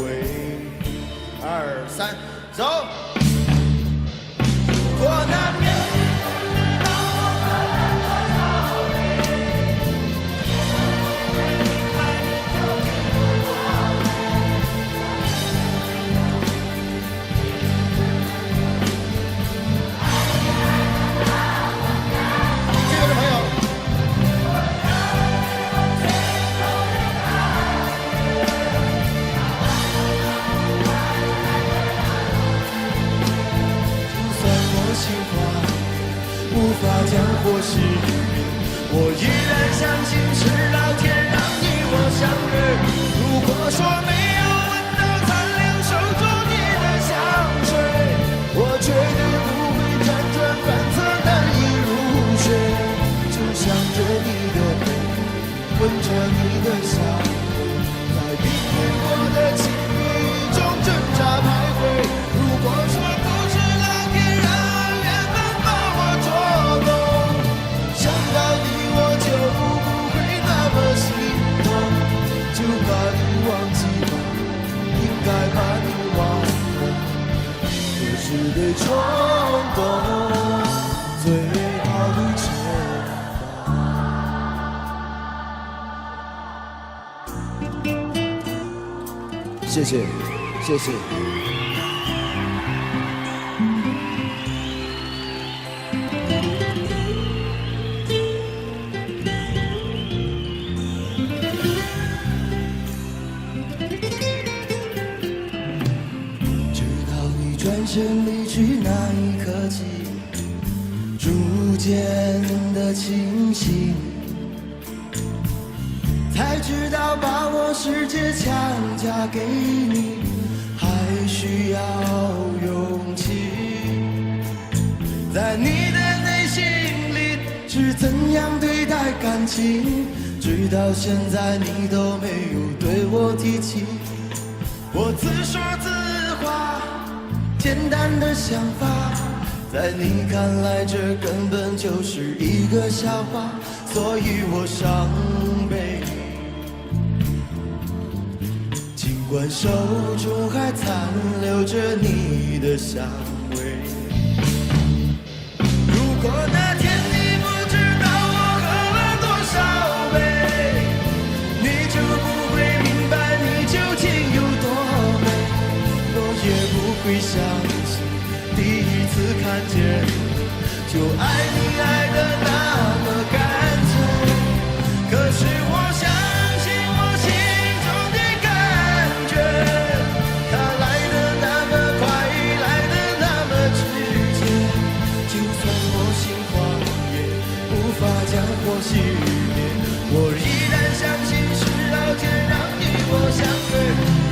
味。2、3，走。如果那天无法将或是离别，我依然相信是老天让你我相遇。如果说没有闻到残留手中你的香水，我绝对不会辗转反侧难以入睡。就想着你的背，闻着你的香味，在冰点过的情意中挣扎徘徊。如果说不是老天让缘分把我捉弄，想到你我就不会那么心痛，就把你忘记吧，应该把你忘了，可是对冲动最好的惩罚。谢谢，谢谢。转身离去那一刻起，逐渐的清醒，才知道把我世界强加给你，还需要勇气。在你的内心里是怎样对待感情，直到现在你都没有对我提起。我自说自话，简单的想法，在你看来这根本就是一个笑话，所以我伤悲。尽管手中还残留着你的香味，如果那天你不知道我喝了多少杯，你就不会明白你究竟有多美。我也不会相信第一次看见就爱你爱得那么干脆，可是我相信我心中的感觉，它来得那么快，来得那么直接，就算我心慌也无法将火熄灭，我依然相信是老天让你我相会。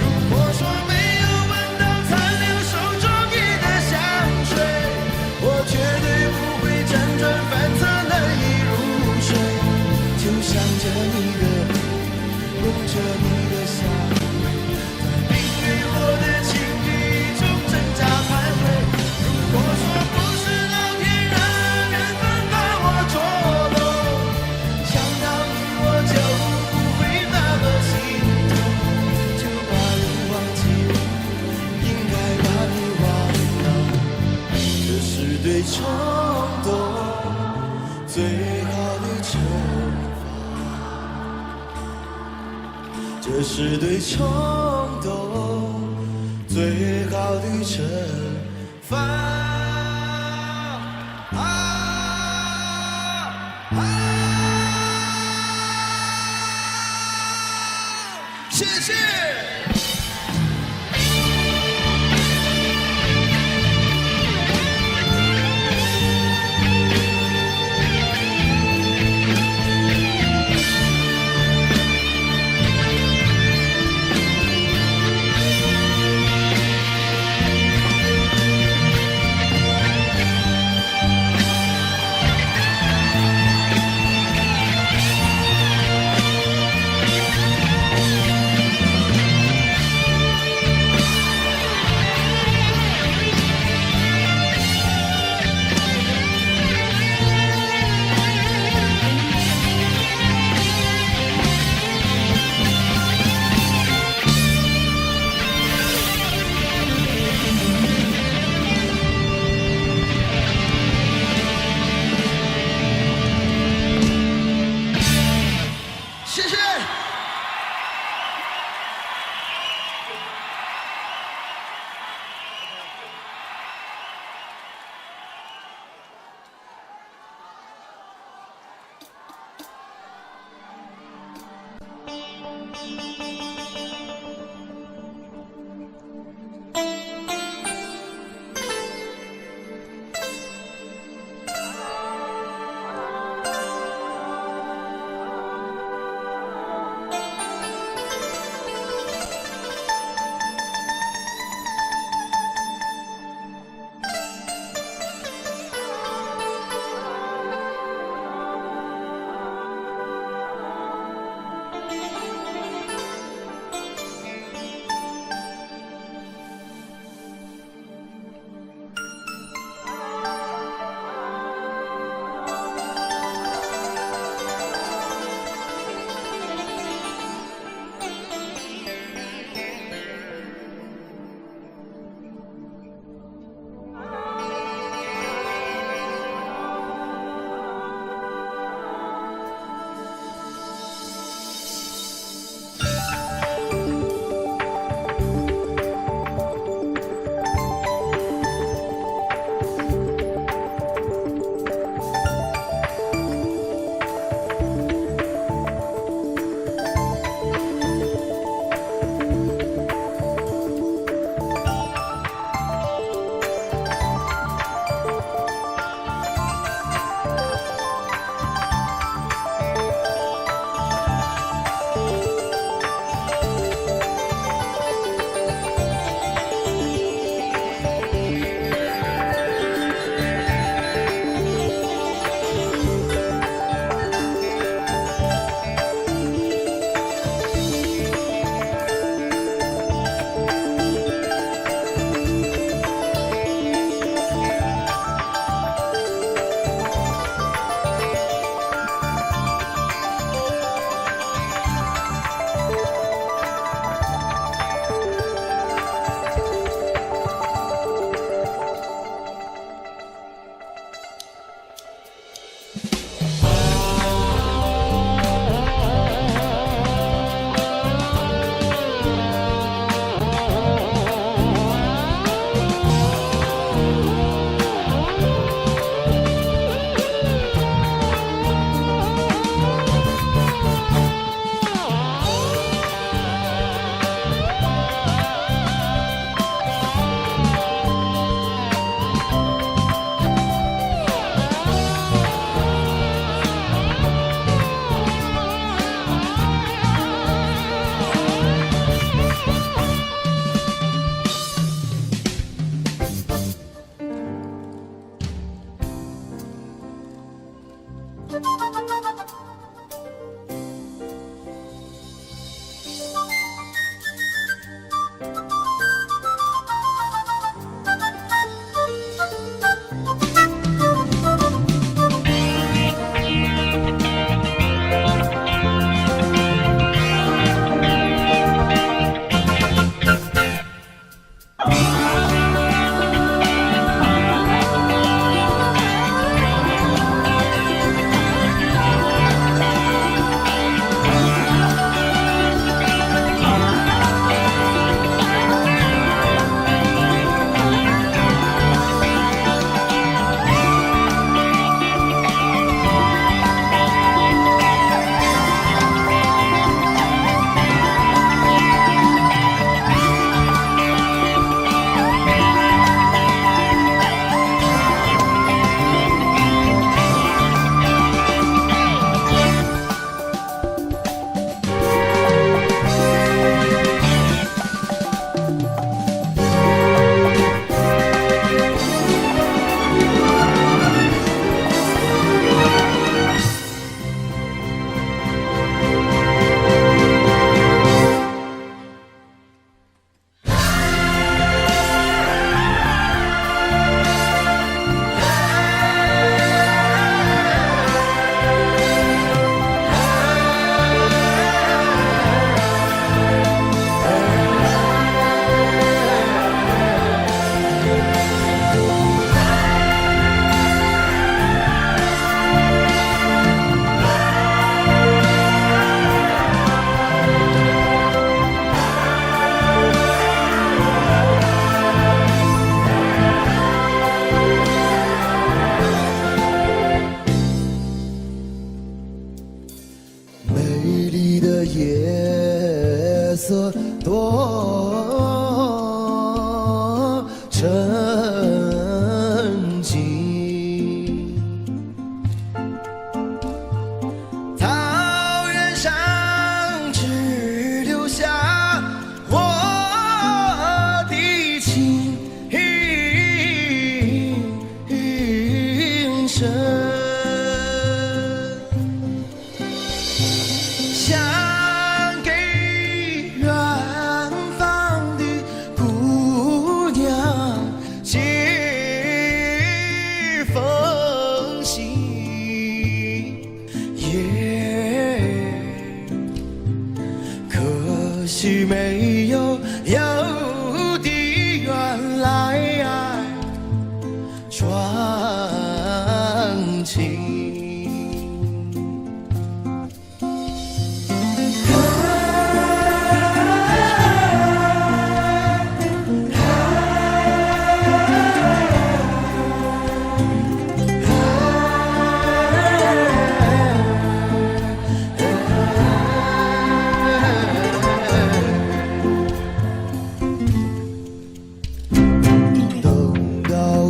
如果说没有闻到残留手中你的香水，我绝对不会辗转这是对冲动最好的惩罚。谢谢。色多沉静。草原上只留下我的情深。想给远方的姑娘写封信，可惜没有邮递员来传情。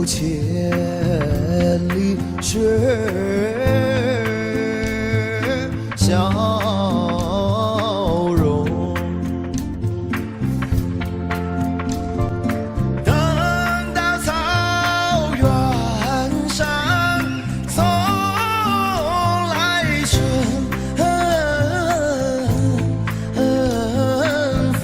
千里雪消融，等到草原上送来春风。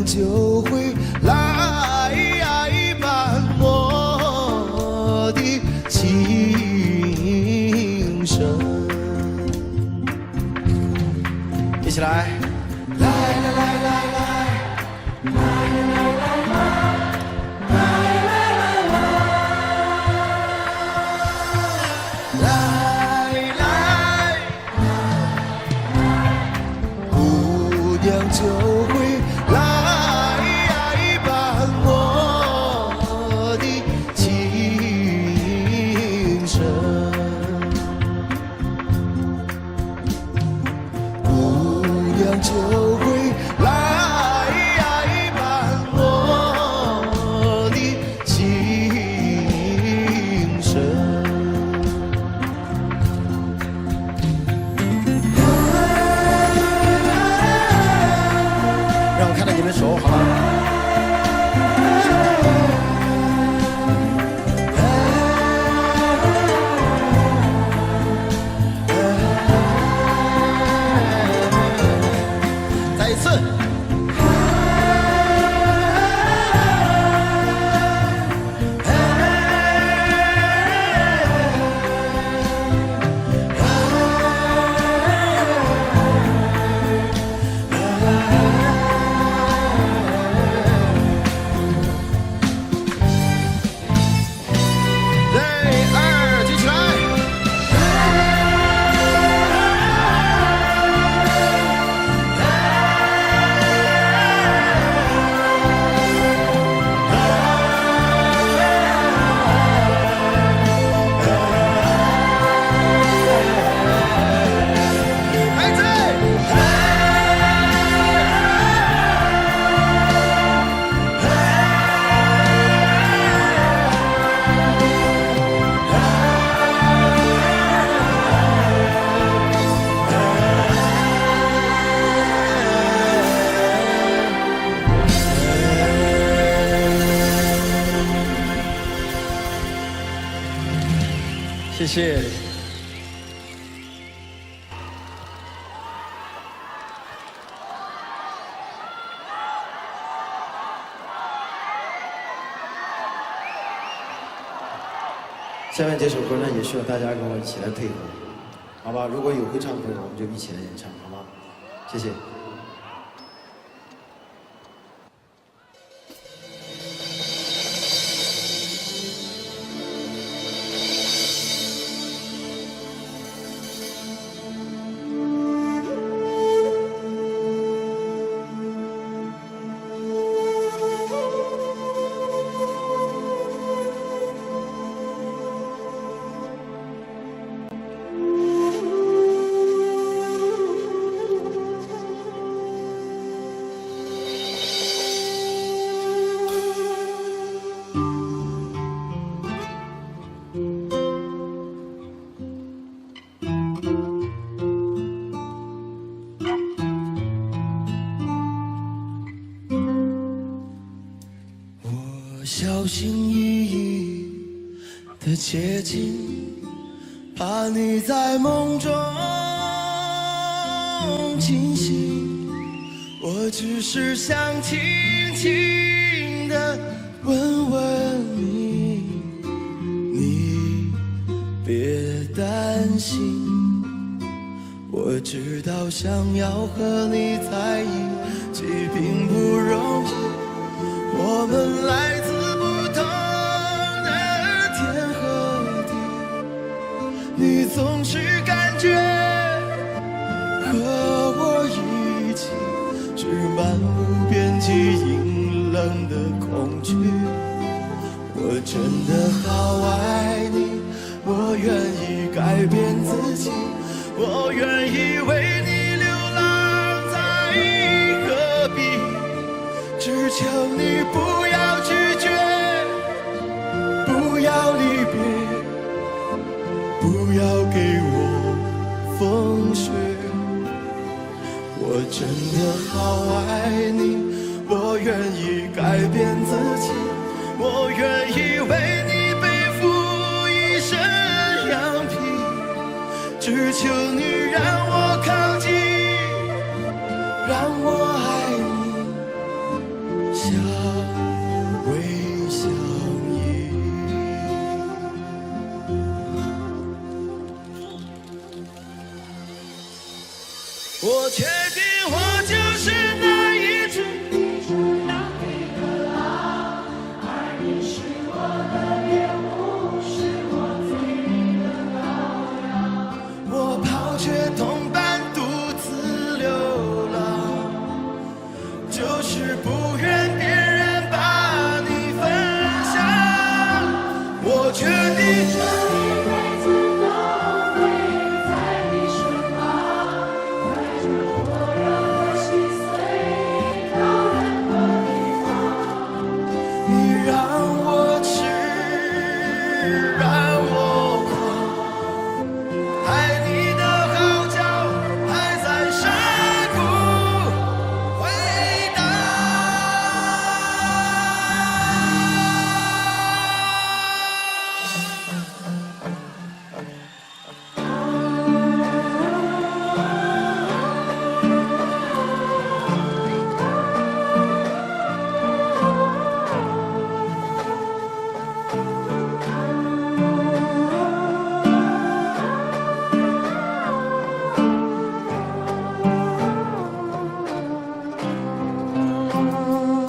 就会来伴我的情深。一起来，来来来来来，来来来来来，来来来来，来来，姑娘就会来。就会来伴我的情深。让我看到你们手，好吗？谢谢。下面这首歌呢，也需要大家跟我一起来配合，好吧？如果有会唱歌的，我们就一起来演唱，好吗？谢谢。接近，怕你在梦中惊醒。我只是想轻轻地问问你，你别担心。我知道想要和你在一起并不容易，我们来自不同的天和地，你总是感觉和我一起是漫无边际阴冷的恐惧。我真的好爱你，我愿意改变自己，我愿意为你流浪在戈壁，只求你不要拒绝，不要离别，不要给我风雪。我真的好爱你，我愿意改变自己，我愿意为你背负一身羊皮，只求你让我靠近，让我爱你，相偎相依。我确定我就是那一只羊皮的狼，而你是我的猎物，是我最美的羔羊。我抛却同伴独自流浪，就是不愿别人把你分享。我决定这一辈子都会在你身旁，带着火热的心碎到任何地方。你让我痴，让我狂，爱你的号角还在山谷回荡。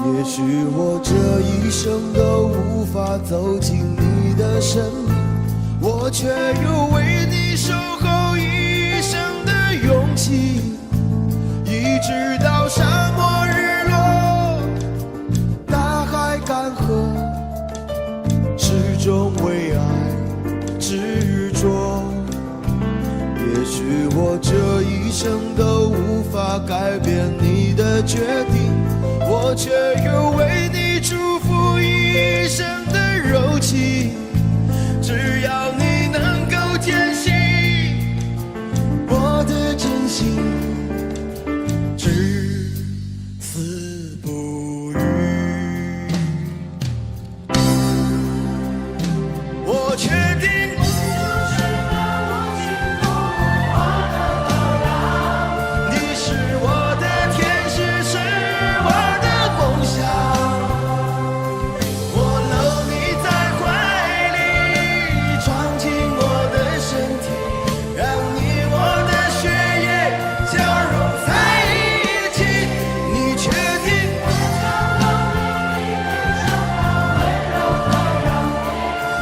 也许我这一生都无法走进你的生命，我却有为你守候一生的勇气，一直到沙漠日落，大海干涸，始终为爱执着。也许我这一生都无法改变你的决定，我却有为你祝福一生的柔情。只要你能够坚信我的真心，至死不渝。我确定你是我的天使，是我的梦想。我搂你在怀里，闯进我的身体，让你我的血液交融在一起。你确定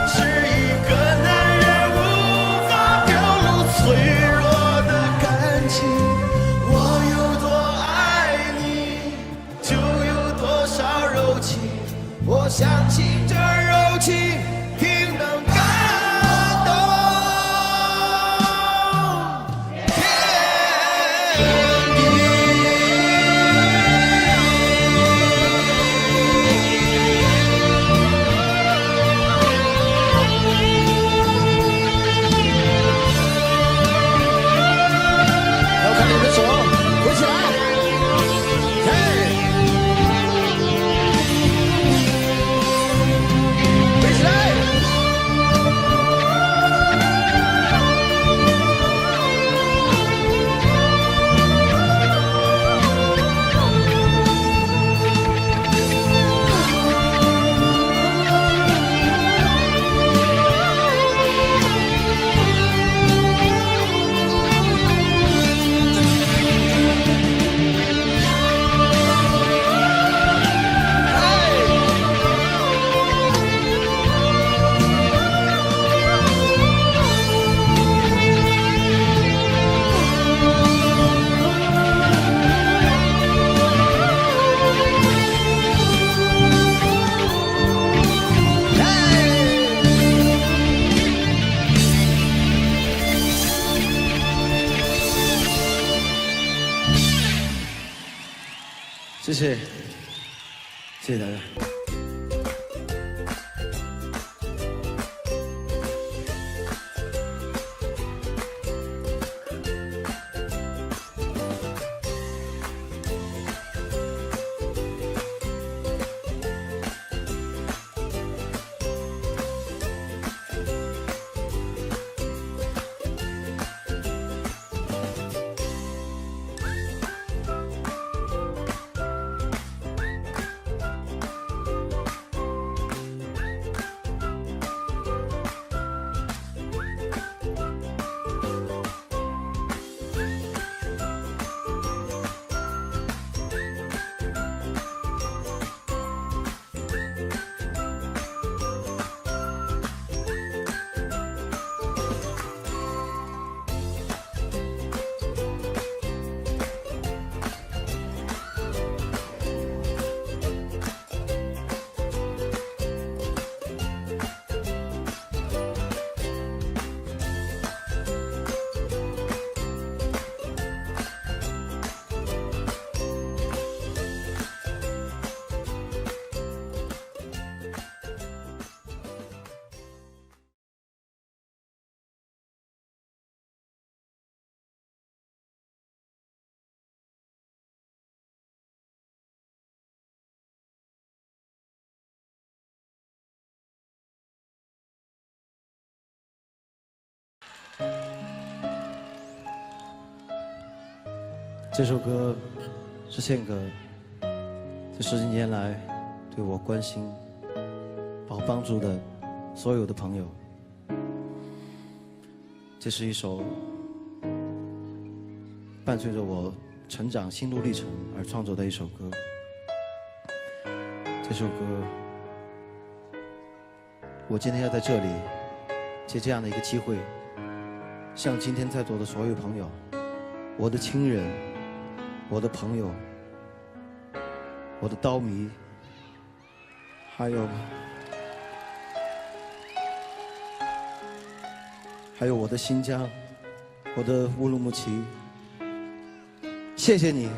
是一个男人无法表露脆弱的感情？我有多爱你，就有多少柔情。我相信这柔情定能感动天要看你的手挥起来，嘿！谢，谢谢大家。这首歌是献给这10几年来对我关心、把我帮助的所有的朋友。这是一首伴随着我成长心路历程而创作的一首歌。这首歌，我今天要在这里借这样的一个机会，向今天在座的所有朋友、我的亲人、我的朋友、我的刀迷，还有我的新疆、我的乌鲁木齐，谢谢你。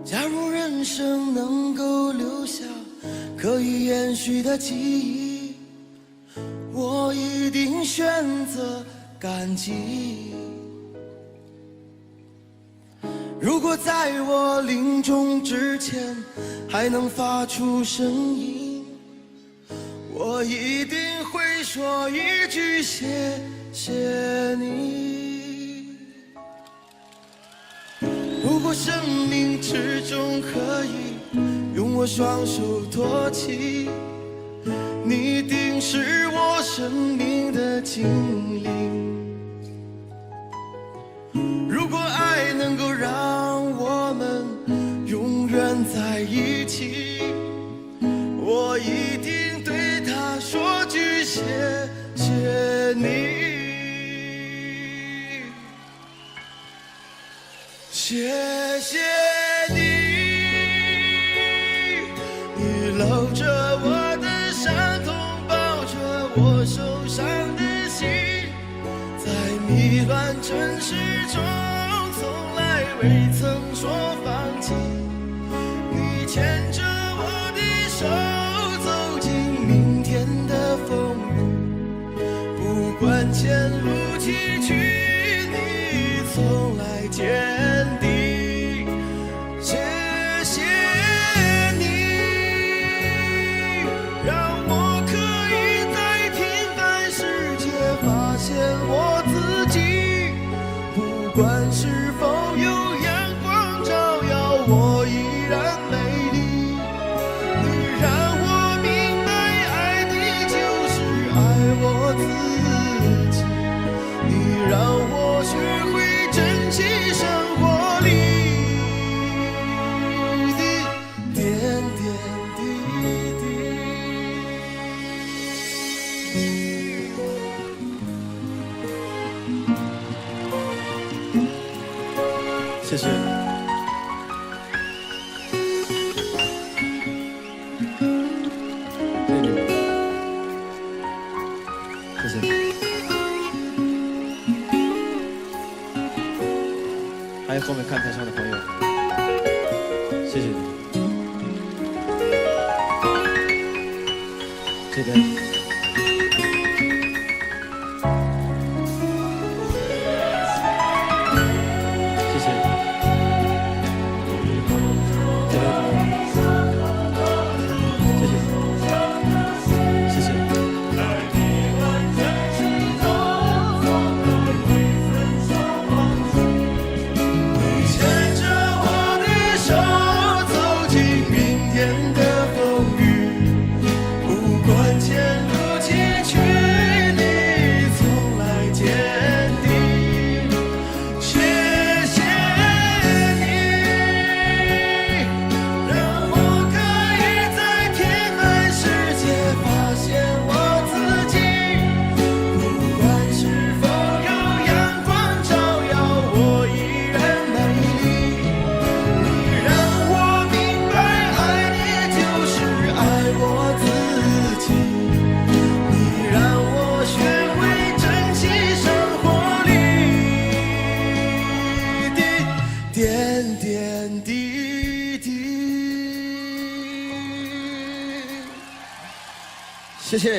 假如人生能够留下可以延续的记忆，我一定选择感激。如果在我临终之前还能发出声音，我一定会说一句谢谢你。如果生命之中可以用我双手托起，你一定是我生命的精灵。如果爱能够让我们永远在一起，我一定对他说句谢谢你。谢谢你，你搂着我的伤痛，抱着我受伤的心，在迷乱城市中从来未曾说放弃。你牵着我的手走进明天的风雨，不管前路崎岖，你从来坚定。谢谢你，让我可以在平凡世界发现我自己。不管是否有阳光照耀，我依然美丽。你让我明白，爱你就是爱我自己。你让我学会珍惜生活里的点点滴滴。谢谢谢。谢谢。还有后面看台上的朋友，谢谢你。这边。谢谢。这边朋友。谢谢。谢谢。牵着我的手，走进明天的风雨。不管前路崎岖，你从来坚定。谢谢你，让我可以在天涯世界发现我自己。不管是否有阳光照耀，我依然美丽。你让我明白，爱你就是爱我自己。你让我学会珍惜生活里的点点滴滴。谢谢。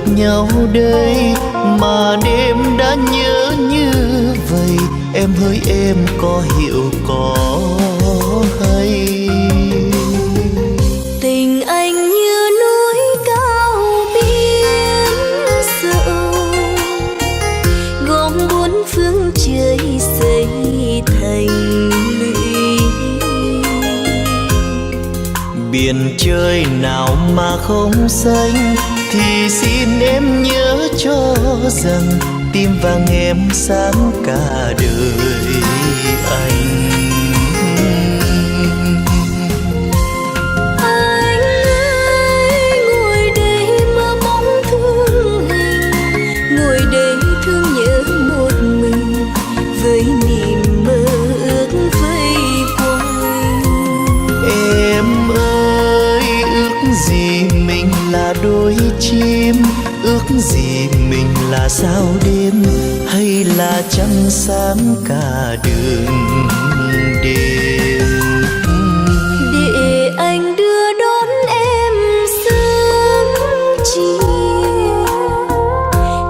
nhau đây, mà đêm đã nhớ như vậy. Em hỡi em có hiểu có hay? Tình anh như núi cao biển rộng, gom bốn phương trời xây thành lũy. Biển trời nào mà không xanh, thì xin em nhớ cho rằng tim vàng em sáng cả đời anh. Anh ơi, ngồi đây mơ bóng thương hình, ngồi đây thương nhớ một mình, với niềm mơ ước vây quanh. Em ơi, ước gì mình là đôi chim, ước gì mình là sao đêm, hay là trăng sáng cả đường đêm. Để anh đưa đón em sớm chiều,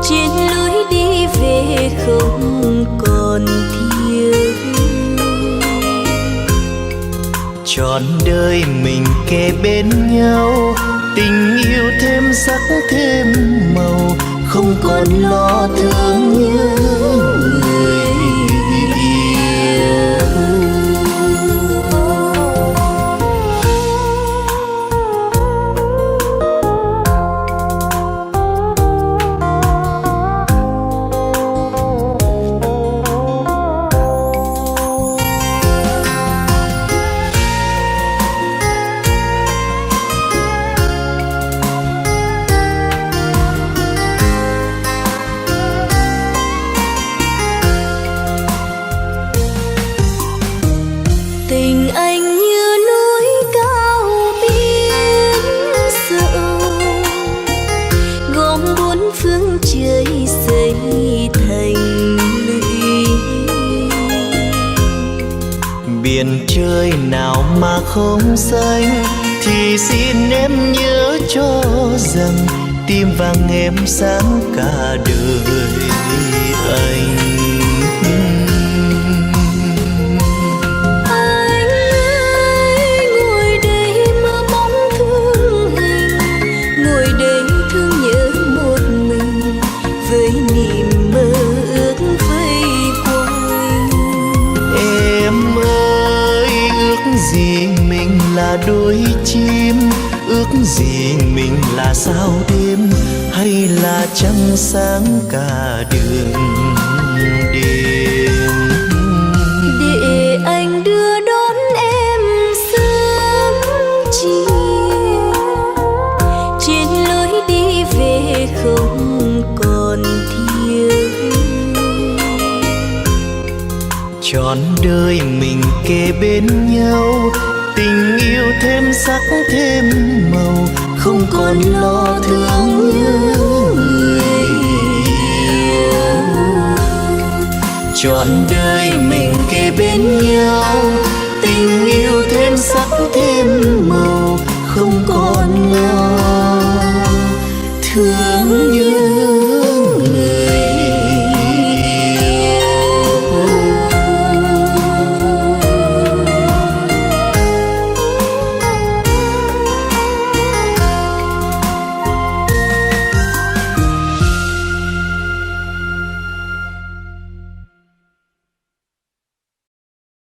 trên lối đi về không còn thiếu. Trọn đời mình kề bên nhau, tình yêu thêm sắc thêm màu, không còn lo thương nhớ người yêu. Tình anh như núi cao biển rộng, gom bốn phương trời xây thành lũy. Biển trời nào mà không xanh, thì xin em nhớ cho rằng tim vàng em sáng cả đời anh. Gì mình là đôi chim, ước gì mình là sao đêm, hay là trăng sáng cả đường đêm. Để anh đưa đón em sớm chiều, trên lối đi về không còn thiếu. Trọn đời mình kề bên nhau, tình yêu thêm sắc thêm màu, không còn lo thương nhớ người yêu. Trọn đời mình kề bên nhau, tình yêu thêm sắc thêm màu, không còn lo thương nhớ.